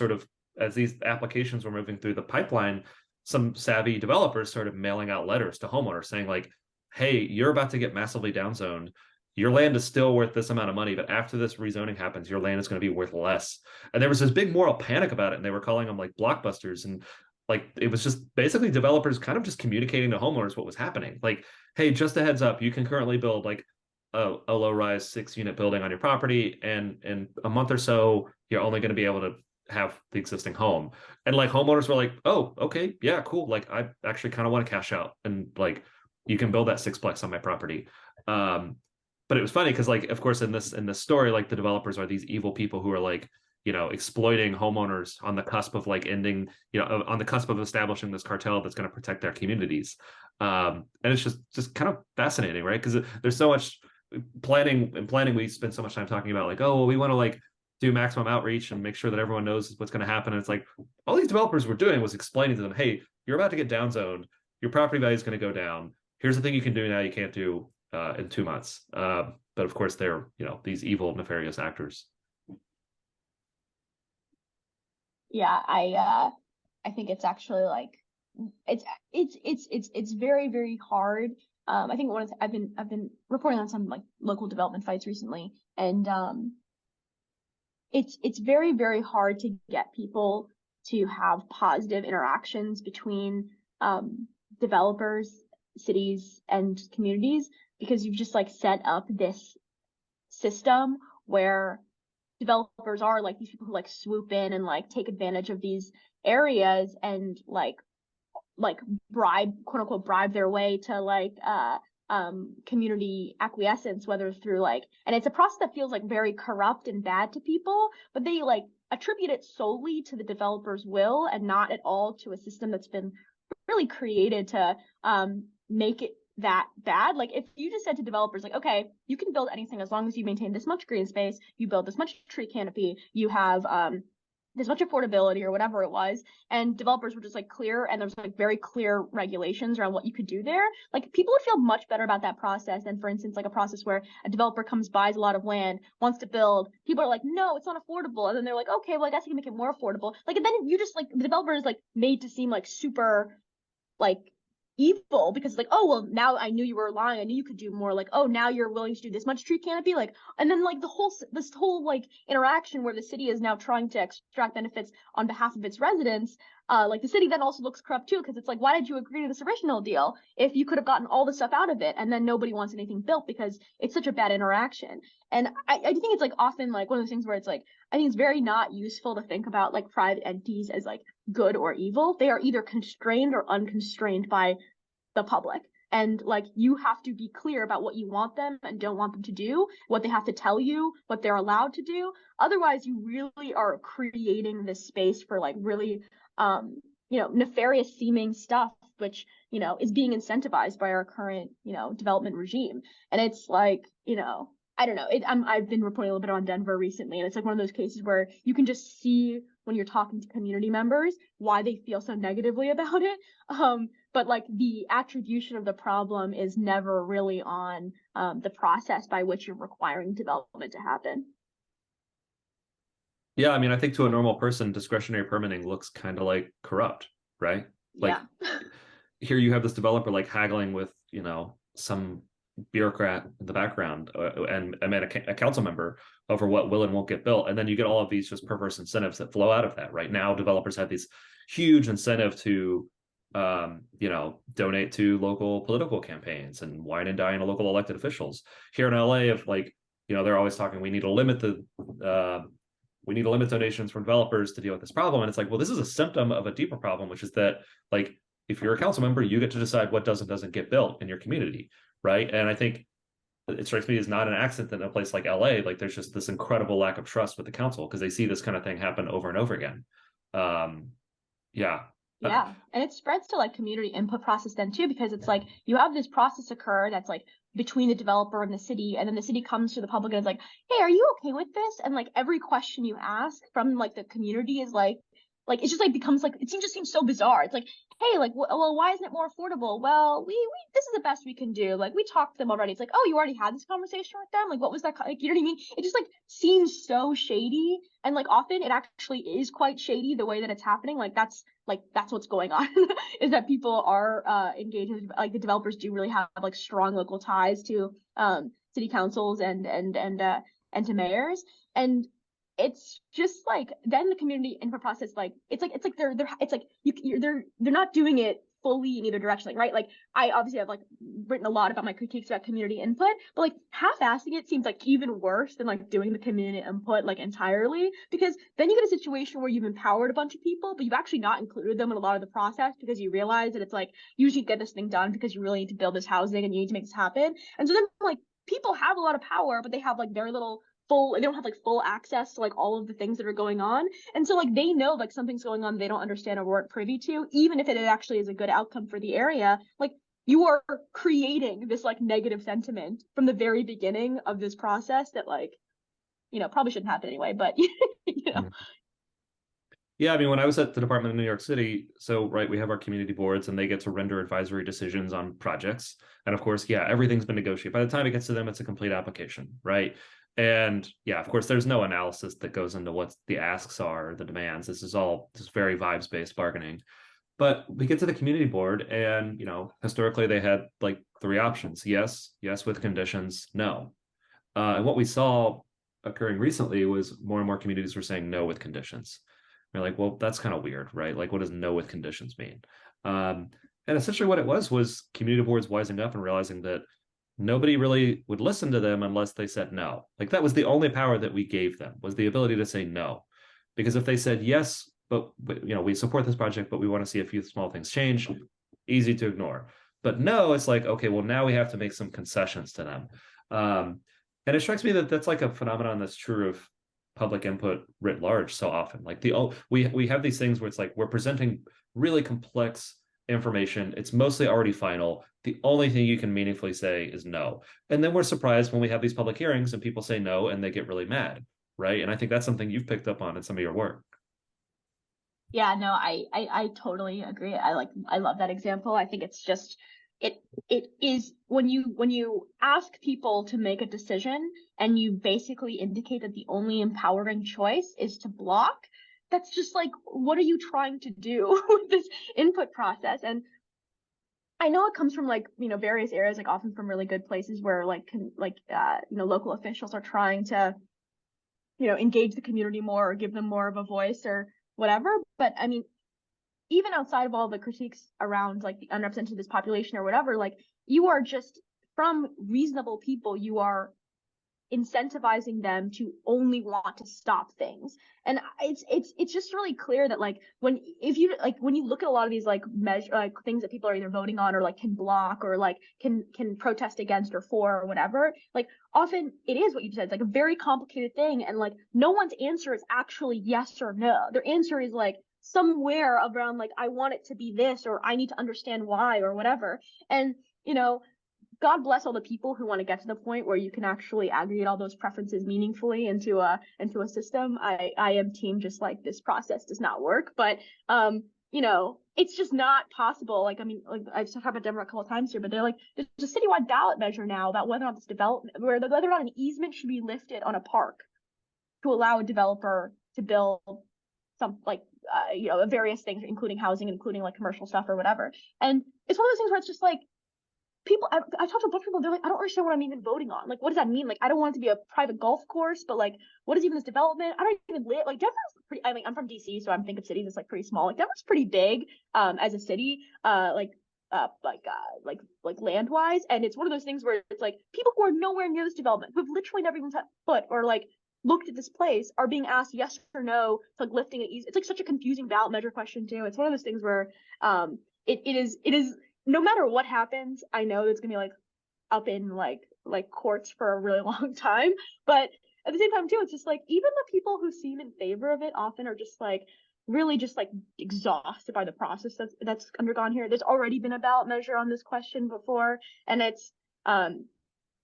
A: applications were moving through the pipeline, some savvy developers started mailing out letters to homeowners saying like, "Hey, you're about to get massively downzoned. Your land is still worth this amount of money, but after this rezoning happens, your land is going to be worth less." And there was this big moral panic about it, and they were calling them like blockbusters, and like it was just basically developers kind of just communicating to homeowners what was happening. Like, hey, just a heads up, you can currently build like a low-rise 6-unit building on your property, and in a month or so, you're only going to be able to have the existing home. And like homeowners were like, "Oh, okay, yeah, cool. Like I actually kind of want to cash out, and like you can build that sixplex on my property." But it was funny because like of course in this story, like the developers are these evil people who are like exploiting homeowners on the cusp of like ending, on the cusp of establishing this cartel that's going to protect their communities. And it's just kind of fascinating, right? Because there's so much planning we spend so much time talking about like, oh well, we want to like do maximum outreach and make sure that everyone knows what's going to happen. And it's like all these developers were doing was explaining to them, hey, you're about to get downzoned, your property value is going to go down, here's the thing you can do now you can't do in 2 months. But of course, they're these evil, nefarious actors.
B: Yeah, I think it's actually like it's very, very hard. I think I've been reporting on some like local development fights recently, and it's very, very hard to get people to have positive interactions between developers, cities, and communities, because you've just like set up this system where developers are like these people who like swoop in and like take advantage of these areas and like bribe, quote unquote, bribe their way to like community acquiescence, whether through like, and it's a process that feels like very corrupt and bad to people, but they like attribute it solely to the developer's will and not at all to a system that's been really created to make it that bad. Like if you just said to developers like, okay, you can build anything as long as you maintain this much green space, you build this much tree canopy, you have this much affordability or whatever it was, and developers were just like clear, and there's like very clear regulations around what you could do there, like people would feel much better about that process than, for instance, like a process where a developer comes, buys a lot of land, wants to build, people are like, no, it's not affordable, and then they're like, okay, well I guess I can make it more affordable, like, and then you just like the developer is like made to seem like super like evil, because it's like, oh well, now I knew you were lying, I knew you could do more, like, oh now you're willing to do this much tree canopy, like, and then like this whole like interaction where the city is now trying to extract benefits on behalf of its residents, like the city then also looks corrupt too, because it's like, why did you agree to this original deal if you could have gotten all the stuff out of it, and then nobody wants anything built because it's such a bad interaction. And I think it's like often like one of those things where it's like, I think it's very not useful to think about like private entities as like good or evil. They are either constrained or unconstrained by the public. And like you have to be clear about what you want them and don't want them to do, what they have to tell you, what they're allowed to do. Otherwise, you really are creating this space for like really nefarious seeming stuff, which is being incentivized by our current development regime. And it's like, I don't know. I've been reporting a little bit on Denver recently, and it's like one of those cases where you can just see when you're talking to community members why they feel so negatively about it. But like the attribution of the problem is never really on the process by which you're requiring development to happen.
A: Yeah, I mean, I think to a normal person, discretionary permitting looks kind of like corrupt, right? Like
B: Yeah.
A: here you have this developer like haggling with, some bureaucrat in the background and I mean a council member over what will and won't get built. And then you get all of these just perverse incentives that flow out of that. Right now, developers have these huge incentive to donate to local political campaigns and wine and dine to local elected officials. Here in LA, if like, they're always talking, we need to limit donations from developers to deal with this problem. And it's like, well, this is a symptom of a deeper problem, which is that, like, if you're a council member, you get to decide what does and doesn't get built in your community, right? And I think it strikes me as not an accident that in a place like LA, like, there's just this incredible lack of trust with the council because they see this kind of thing happen over and over again. Yeah.
B: Yeah, and it spreads to like community input process then too, because it's like you have this process occur that's like between the developer and the city, and then the city comes to the public and is like, hey, are you okay with this? And like every question you ask from like the community is like it's just like becomes like, just seems so bizarre. It's like, hey, like, well, why isn't it more affordable? Well, we this is the best we can do. Like, we talked to them already. It's like, oh, you already had this conversation with them? Like, what was that? Like, you know what I mean? It just like seems so shady. And like often it actually is quite shady the way that it's happening. That's what's going on is that people are engaged with, like, the developers do really have like strong local ties to city councils and to mayors. And it's just like then the community input process, like it's like they're not doing it fully in either direction, like, right? Like, I obviously have like written a lot about my critiques about community input, but like half-assing it seems like even worse than like doing the community input like entirely, because then you get a situation where you've empowered a bunch of people, but you've actually not included them in a lot of the process because you realize that it's like you should get this thing done because you really need to build this housing and you need to make this happen. And so then like people have a lot of power, but they have like very little they don't have like full access to like all of the things that are going on. And so like they know like something's going on they don't understand or weren't privy to, even if it actually is a good outcome for the area. Like, you are creating this like negative sentiment from the very beginning of this process that, like, probably shouldn't happen anyway, but
A: Yeah, I mean, when I was at the Department of New York City, so, right, we have our community boards and they get to render advisory decisions on projects. And of course, yeah, everything's been negotiated. By the time it gets to them, it's a complete application, right? And yeah, of course, there's no analysis that goes into what the asks are, the demands. This is all just very vibes-based bargaining. But we get to the community board and, historically they had like 3 options. Yes, yes with conditions, no. And what we saw occurring recently was more and more communities were saying no with conditions. We're like, well, that's kind of weird, right? Like, what does no with conditions mean? And essentially what it was community boards wising up and realizing that nobody really would listen to them unless they said no. Like, that was the only power that we gave them, was the ability to say no. Because if they said yes, but we support this project, but we want to see a few small things change, easy to ignore. But no, it's like, okay, well, now we have to make some concessions to them. And it strikes me that that's like a phenomenon that's true of public input writ large so often. Like, we have these things where it's like we're presenting really complex information. It's mostly already final. The only thing you can meaningfully say is no. And then we're surprised when we have these public hearings and people say no and they get really mad, right? And I think that's something you've picked up on in some of your work.
B: Yeah, no, I totally agree. I love that example. I think it's just it is when you ask people to make a decision and you basically indicate that the only empowering choice is to block, that's just like, what are you trying to do with this input process? And I know it comes from like, various areas, like often from really good places where local officials are trying to, engage the community more or give them more of a voice or whatever. But I mean, even outside of all the critiques around like the unrepresented population or whatever, like, you are just, from reasonable people, you are incentivizing them to only want to stop things. And it's just really clear that like when you look at a lot of these like measure like things that people are either voting on or like can block or like can protest against or for or whatever, like often it is what you said, it's like a very complicated thing, and like no one's answer is actually yes or no. Their answer is like somewhere around like, I want it to be this, or I need to understand why, or whatever. And God bless all the people who want to get to the point where you can actually aggregate all those preferences meaningfully into a system. I am team just like, this process does not work, but it's just not possible. Like, I mean, like, I've talked about Denver a couple of times here, but they're like, there's a citywide ballot measure now about whether or not this development, whether or not an easement should be lifted on a park to allow a developer to build some like various things, including housing, including like commercial stuff or whatever. And it's one of those things where it's just like, people, I talked to a bunch of people, they're like, I don't understand what I'm even voting on. Like, what does that mean? Like, I don't want it to be a private golf course, but like, what is even this development? I don't even live, like, Denver's pretty, I mean, I'm from DC, so I'm thinking of cities that's like pretty small. Like, Denver's pretty big as a city. land wise, and it's one of those things where it's like people who are nowhere near this development, who've literally never even set foot or like looked at this place, are being asked yes or no to like lifting it easy. It's like such a confusing ballot measure question too. It's one of those things where it is no matter what happens, I know it's gonna be like up in like courts for a really long time, but at the same time too, it's just like even the people who seem in favor of it often are just like really just like exhausted by the process that's undergone here. There's already been a ballot measure on this question before, and it's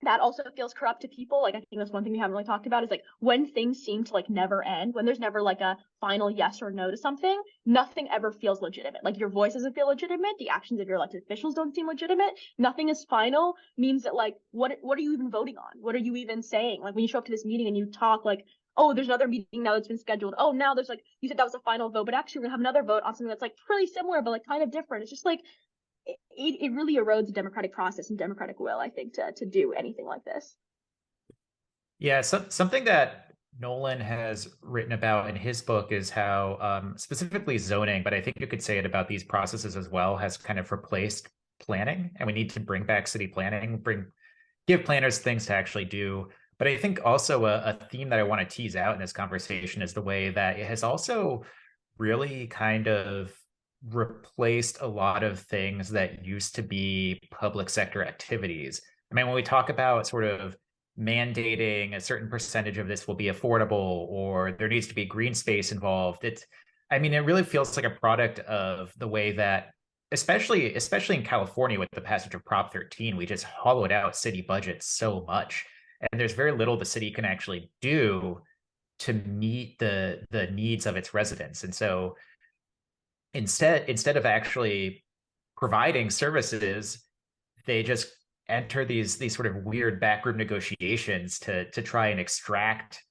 B: that also feels corrupt to people. Like I think that's one thing we haven't really talked about is like when things seem to like never end, when there's never like a final yes or no to something, nothing ever feels legitimate. Like your voice doesn't feel legitimate, the actions of your elected officials don't seem legitimate. Nothing is final means that like what are you even voting on? What are you even saying? Like when you show up to this meeting and you talk like, oh, there's another meeting now that's been scheduled. Oh, now there's like you said that was a final vote, but actually we're gonna have another vote on something that's like pretty similar but like kind of different. It's just like it really erodes the democratic process and democratic will, I think, to do anything like this.
C: Yeah, something that Nolan has written about in his book is how specifically zoning, but I think you could say it about these processes as well, has kind of replaced planning, and we need to bring back city planning, give planners things to actually do. But I think also a theme that I want to tease out in this conversation is the way that it has also really kind of replaced a lot of things that used to be public sector activities. I mean, when we talk about sort of mandating a certain percentage of this will be affordable, or there needs to be green space involved, it really feels like a product of the way that, especially in California with the passage of Prop 13, we just hollowed out city budgets so much. And there's very little the city can actually do to meet the needs of its residents. And so instead of actually providing services, they just enter these sort of weird backroom negotiations to try and extract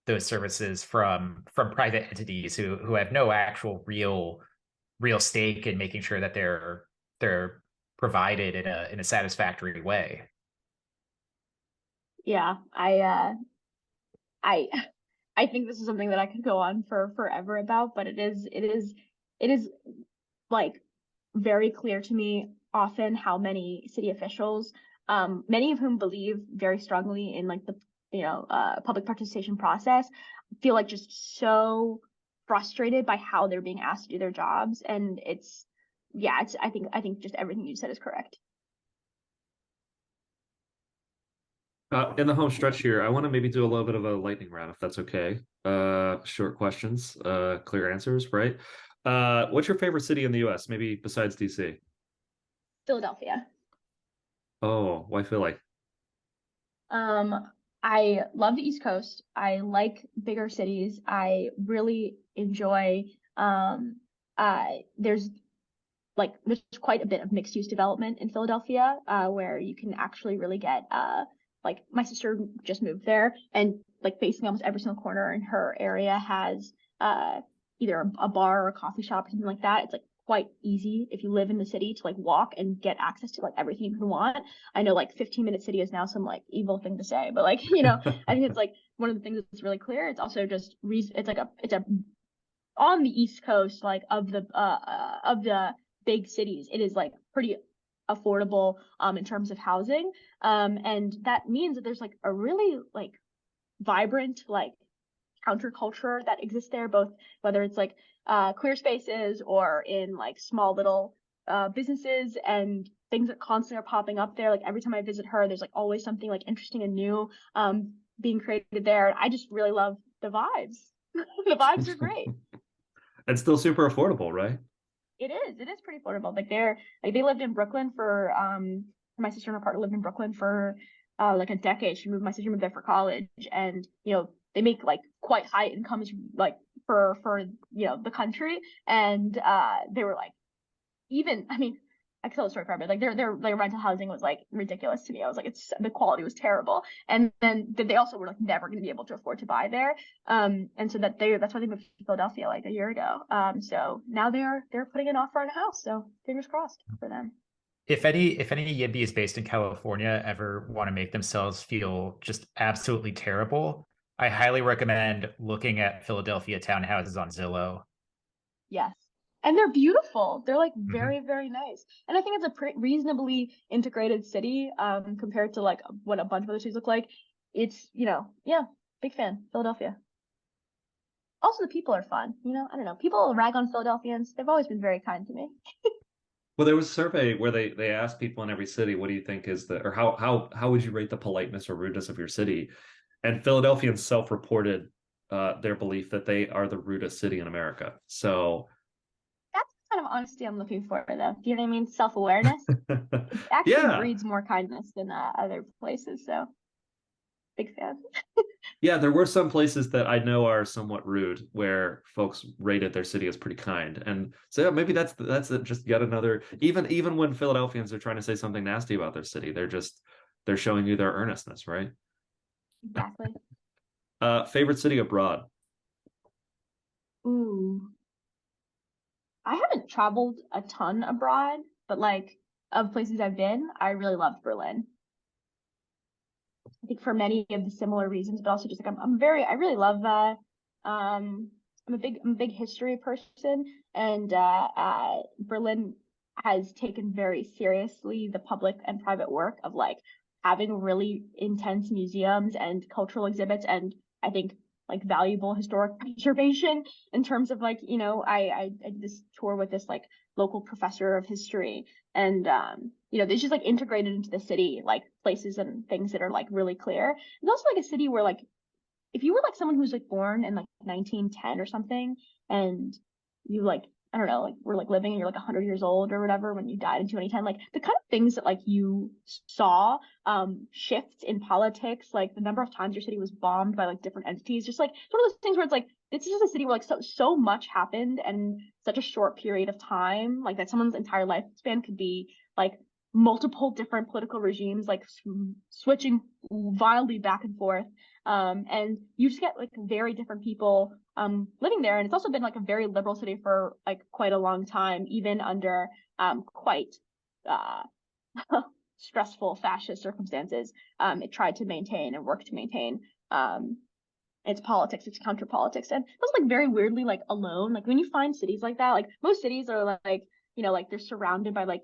C: those services from private entities who have no actual real stake in making sure that they're provided in a satisfactory way.
B: Yeah, I think this is something that I could go on for forever about, but it is like very clear to me often how many city officials, many of whom believe very strongly in like the public participation process, feel like just so frustrated by how they're being asked to do their jobs, and I think just everything you said is correct.
A: In the home stretch here, I want to maybe do a little bit of a lightning round, if that's okay. Short questions, clear answers, right? What's your favorite city in the US, maybe besides DC?
B: Philadelphia.
A: Oh, why Philly?
B: I love the East Coast. I like bigger cities. I really enjoy there's quite a bit of mixed use development in Philadelphia, where you can actually really get like my sister just moved there, and like facing almost every single corner in her area has either a bar or a coffee shop or something like that. It's like quite easy if you live in the city to like walk and get access to like everything you can want. I know like 15-minute city is now some like evil thing to say, but like I think it's like one of the things that's really clear. It's also just it's a on the East Coast, like of the big cities, it is like pretty affordable in terms of housing, and that means that there's like a really like vibrant like counterculture that exists there, both whether it's like queer spaces or in like small little businesses and things that constantly are popping up there. Like every time I visit her, there's like always something like interesting and new being created there. I just really love the vibes. The vibes are great.
A: And still super affordable, right?
B: It is pretty affordable. Like they lived in Brooklyn for my sister and her partner lived in Brooklyn for like a decade. My sister moved there for college, and they make like quite high incomes like for the country, and they were like, even I could tell the story forever. Like their rental housing was like ridiculous to me. I was like, the quality was terrible, and then they also were like never going to be able to afford to buy there. And so that's why they moved to Philadelphia like a year ago. So now they're putting an offer on a house. So fingers crossed for them.
C: If any YIMBYs based in California ever want to make themselves feel just absolutely terrible, I highly recommend looking at Philadelphia townhouses on Zillow.
B: Yes. And they're beautiful. They're like
A: Mhm.
B: very, very nice. And I think it's a reasonably integrated city compared to like what a bunch of other cities look like. It's, yeah, big fan. Philadelphia. Also, the people are fun. I don't know. People rag on Philadelphians. They've always been very kind to me.
A: Well, there was a survey where they asked people in every city, what do you think is or how would you rate the politeness or rudeness of your city? And Philadelphians self-reported their belief that they are the rudest city in America. So
B: That's the kind of honesty I'm looking for, though. Do you know what I mean? Self-awareness. It actually
A: yeah,
B: breeds more kindness than other places. So, big fan.
A: yeah, there were some places that I know are somewhat rude where folks rated their city as pretty kind. And so yeah, maybe that's just yet another even when Philadelphians are trying to say something nasty about their city, they're showing you their earnestness, right?
B: Exactly.
A: Favorite city abroad.
B: Ooh. I haven't traveled a ton abroad, but like of places I've been, I really loved Berlin. I think for many of the similar reasons, but also just like I really love I'm a big history person, and Berlin has taken very seriously the public and private work of like having really intense museums and cultural exhibits, and I think like valuable historic preservation in terms of like I did this tour with this like local professor of history, and they just like integrated into the city like places and things that are like really clear. It's also like a city where like if you were like someone who's like born in like 1910 or something, and you like I don't know, like we're like living and you're like 100 years old or whatever when you died in 2010, like the kind of things that like you saw shifts in politics, like the number of times your city was bombed by like different entities, just like sort of those things where it's like this is just a city where like so much happened in such a short period of time, like that someone's entire lifespan could be like multiple different political regimes like switching wildly back and forth, and you just get like very different people living there. And it's also been like a very liberal city for like quite a long time, even under quite uh, stressful fascist circumstances. It tried to maintain and work to maintain its politics, its counter politics, and it was like very weirdly like alone. Like when you find cities like that, like most cities are like like they're surrounded by like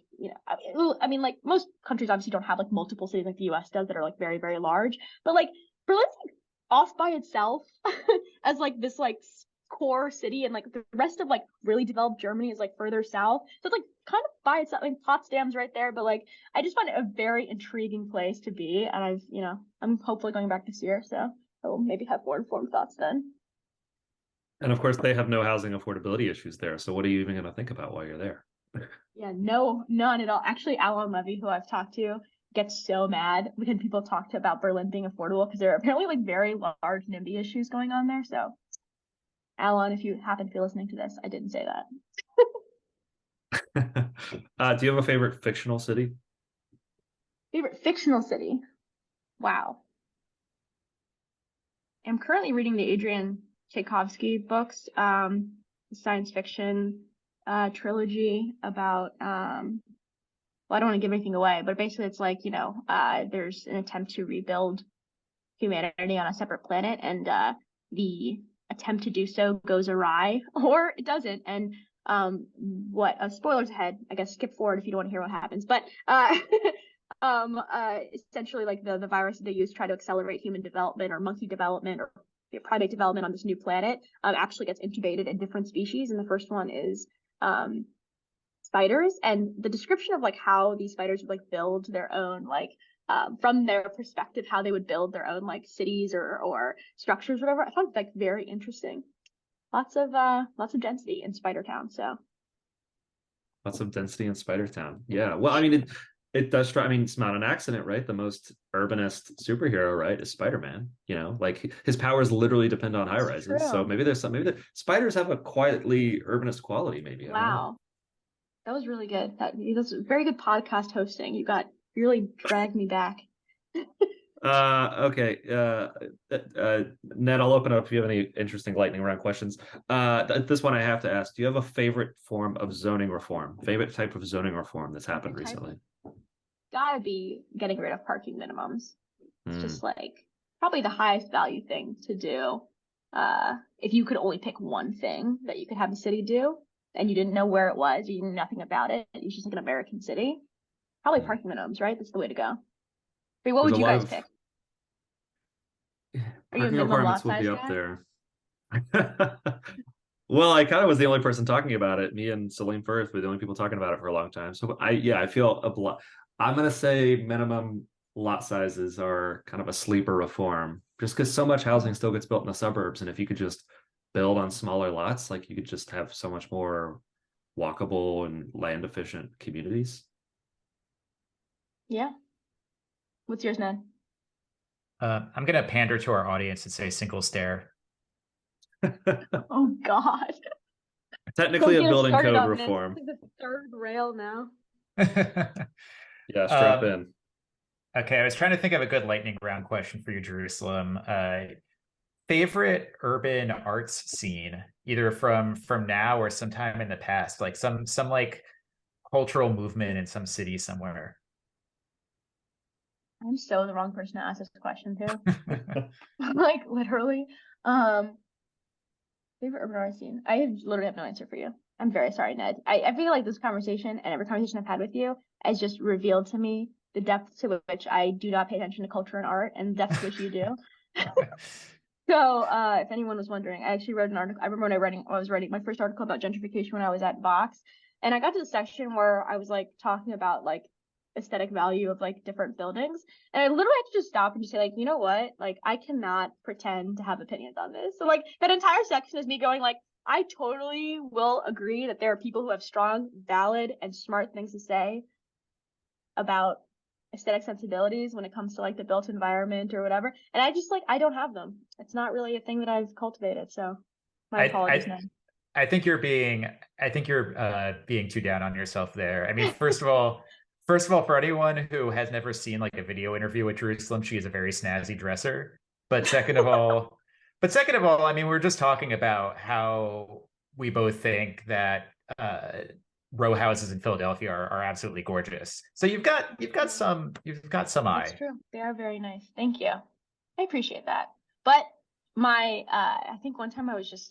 B: I mean like most countries obviously don't have like multiple cities like the U.S. does that are like very very large, but like Berlin's like off by itself as like this like core city, and like the rest of like really developed Germany is like further south, so it's like kind of by itself. I mean Potsdam's right there, but like I just find it a very intriguing place to be, and I'm hopefully going back this year, so I'll maybe have more informed thoughts then.
A: And of course, they have no housing affordability issues there. So what are you even going to think about while you're there?
B: Yeah, no, none at all. Actually, Alan Levy, who I've talked to, gets so mad when people talk to about Berlin being affordable because there are apparently like very large NIMBY issues going on there. So, Alan, if you happen to be listening to this, I didn't say that.
A: Do you have a favorite fictional city?
B: Favorite fictional city? Wow. I'm currently reading the Adrian Tchaikovsky books, science fiction trilogy about well, I don't want to give anything away, but basically it's like, there's an attempt to rebuild humanity on a separate planet, and the attempt to do so goes awry or it doesn't. And spoilers ahead, I guess skip forward if you don't want to hear what happens. But essentially like the virus that they use to try to accelerate human development or monkey development or primate development on this new planet actually gets incubated in different species. And the first one is spiders, and the description of like how these spiders would like build their own like from their perspective how they would build their own like cities or structures, whatever. I found like very interesting. Lots of density in Spider Town. So
A: Lots of density in Spider Town. Yeah. Well, I mean, it does try. I mean, it's not an accident, right? The most urbanist superhero, right, is Spider-Man. Like his powers literally depend on high
B: that's
A: rises. So
B: true.
A: maybe there's some. Maybe the spiders have a quietly urbanist quality. Maybe I don't know.
B: Wow, that was really good. That's very good podcast hosting. You really dragged me back.
A: Okay. Ned, I'll open up if you have any interesting lightning round questions. This one I have to ask. Do you have a favorite form of zoning reform? Favorite type of zoning reform that's happened
B: Favorite type?
A: recently?
B: Gotta be getting rid of parking minimums. It's
A: Hmm.
B: just like probably the highest value thing to do. If you could only pick one thing that you could have the city do, and you didn't know where it was, you knew nothing about it, it's just like an American city, probably parking minimums, right? That's the way to go. But what
A: There's
B: would
A: a
B: you
A: lot
B: guys
A: of
B: pick? Are you a
A: parking
B: minimum
A: requirements
B: lot
A: will
B: size
A: be up
B: guy?
A: there. Well, I kind of was the only person talking about it. Me and Salim Firth were the only people talking about it for a long time. So I feel I'm gonna say minimum lot sizes are kind of a sleeper reform, just because so much housing still gets built in the suburbs, and if you could just build on smaller lots, like you could just have so much more walkable and land efficient communities.
B: Yeah. What's yours, Ned?
C: I'm gonna pander to our audience and say single stair.
B: Oh God.
A: Technically
B: Don't
A: a
B: get us
A: building
B: started
A: code
B: on this.
A: reform.
B: This is the third rail now.
A: Yeah, strap
C: Um,
A: in.
C: okay, I was trying to think of a good lightning round question for you, Jerusalem. Favorite urban arts scene, either from now or sometime in the past, like some like cultural movement in some city somewhere.
B: I'm so the wrong person to ask this question to. Like literally. Um, Favorite urban art scene. Literally have no answer for you. I'm very sorry, Ned. I feel like this conversation and every conversation I've had with you has just revealed to me the depth to which I do not pay attention to culture and art, and the depth to which you do. So, if anyone was wondering, I actually wrote an article. I remember when I was writing my first article about gentrification when I was at Vox, and I got to the section where I was like talking about like aesthetic value of like different buildings, and I literally had to just stop and just say like, you know what, like I cannot pretend to have opinions on this. So like that entire section is me going like, I totally will agree that there are people who have strong, valid, and smart things to say about aesthetic sensibilities when it comes to like the built environment or whatever. And I just like I don't have them. It's not really a thing that I've cultivated. So my apologies,
C: I
B: Ned.
C: I think you're being too down on yourself there. I mean, first of all, for anyone who has never seen like a video interview with Jerusalem, she is a very snazzy dresser. But second of all, I mean, we're just talking about how we both think that row houses in Philadelphia are absolutely gorgeous. So you've got some
B: That's
C: eye.
B: true. They are very nice. Thank you. I appreciate that. But my I think one time I was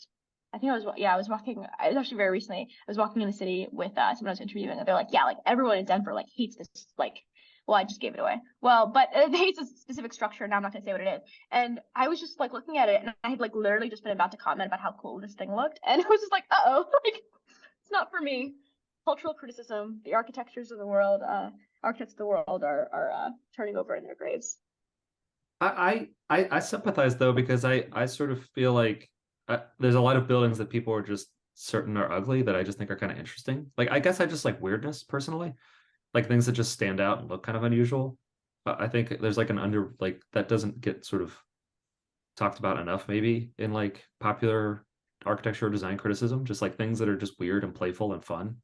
B: walking, I was actually very recently, I was walking in the city with someone I was interviewing, and they're like, yeah, like everyone in Denver like hates this, like, well, I just gave it away. Well, but they hate a specific structure, and now I'm not gonna say what it is. And I was just like looking at it, and I had like literally just been about to comment about how cool this thing looked, and I was just like, uh-oh, like it's not for me. Cultural criticism, the architectures of the world, architects of the world are turning over in their graves.
A: I sympathize though, because I sort of feel like there's a lot of buildings that people are just certain are ugly that I just think are kind of interesting. Like I guess I just like weirdness personally, like things that just stand out and look kind of unusual. I think there's like an under like that doesn't get sort of talked about enough maybe in like popular architecture or design criticism, just like things that are just weird and playful and fun.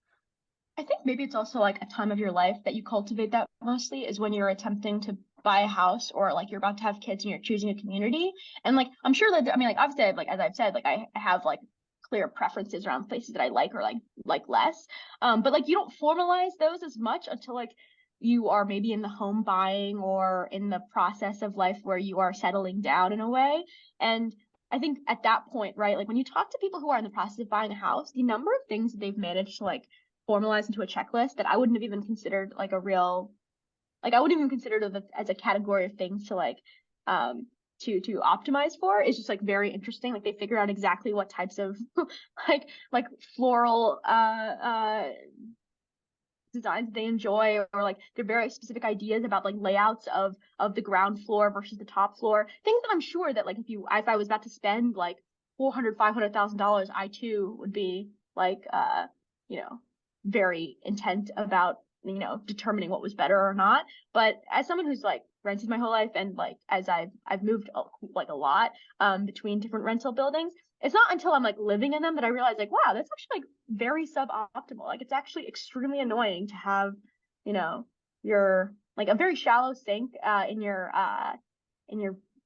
B: I think maybe it's also like a time of your life that you cultivate that mostly is when you're attempting to buy a house or like you're about to have kids and you're choosing a community. And like I'm sure that I mean like obviously like as I've said, like I have like clear preferences around places that I like or like less. But like you don't formalize those as much until like you are maybe in the home buying or in the process of life where you are settling down in a way. And I think at that point, right, like when you talk to people who are in the process of buying a house, the number of things that they've managed to like formalized into a checklist that I wouldn't have even considered like a real like I wouldn't even consider it as a category of things to like to optimize for is just like very interesting. Like they figure out exactly what types of like floral designs they enjoy or like their very specific ideas about like layouts of the ground floor versus the top floor. Things that I'm sure that like if I was about to spend like $500,000, I too would be like you know very intent about determining what was better or not. But as someone who's like rented my whole life and like as I've moved like a lot between different rental buildings, it's not until I'm like living in them that I realize like wow, that's actually like very suboptimal. Like it's actually extremely annoying to have your like a very shallow sink in your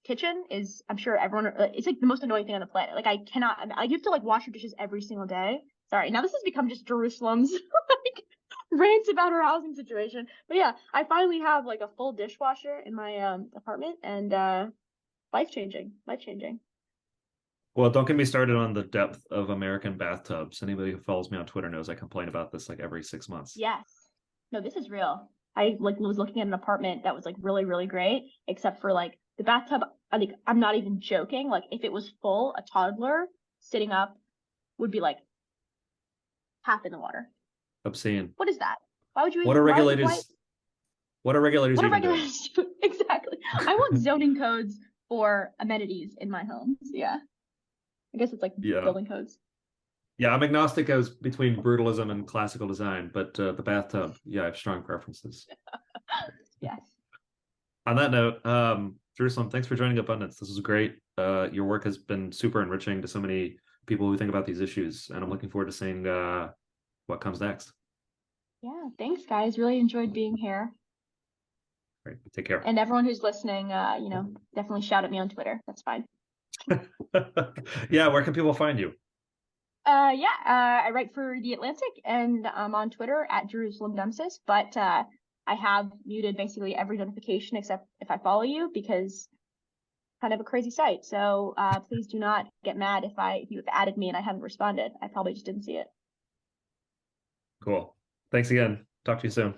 B: kitchen is, I'm sure everyone, it's like the most annoying thing on the planet. Like I cannot, like you have to like wash your dishes every single day. Sorry, now this has become just Jerusalem's like rant about her housing situation. But yeah, I finally have like a full dishwasher in my apartment, and life changing, life changing.
A: Well, don't get me started on the depth of American bathtubs. Anybody who follows me on Twitter knows I complain about this like every 6 months.
B: Yes. No, this is real. I like was looking at an apartment that was like really, really great, except for like the bathtub. I think I'm not even joking. Like if it was full, a toddler sitting up would be like half in the water.
A: Obscene.
B: What is that? Why would you
A: What are
B: why-
A: regulators? What are regulators
B: What are
A: even doing?
B: regulators doing? Exactly. I want zoning codes for amenities in my homes. Yeah. I guess it's like
A: Yeah.
B: building codes.
A: Yeah, I'm agnostic as between brutalism and classical design, but the bathtub, yeah, I have strong preferences.
B: Yes.
A: On that note, Jerusalem, thanks for joining Abundance. This was great. Your work has been super enriching to so many people who think about these issues, and I'm looking forward to seeing what comes next.
B: Yeah. Thanks, guys. Really enjoyed being here.
A: Great. Take care.
B: And everyone who's listening, definitely shout at me on Twitter. That's fine.
A: Yeah, where can people find you?
B: I write for The Atlantic and I'm on Twitter at Jerusalem Demsas, but I have muted basically every notification except if I follow you because kind of a crazy site. So please do not get mad if you have added me and I haven't responded. I probably just didn't see it.
A: Cool. Thanks again. Talk to you soon.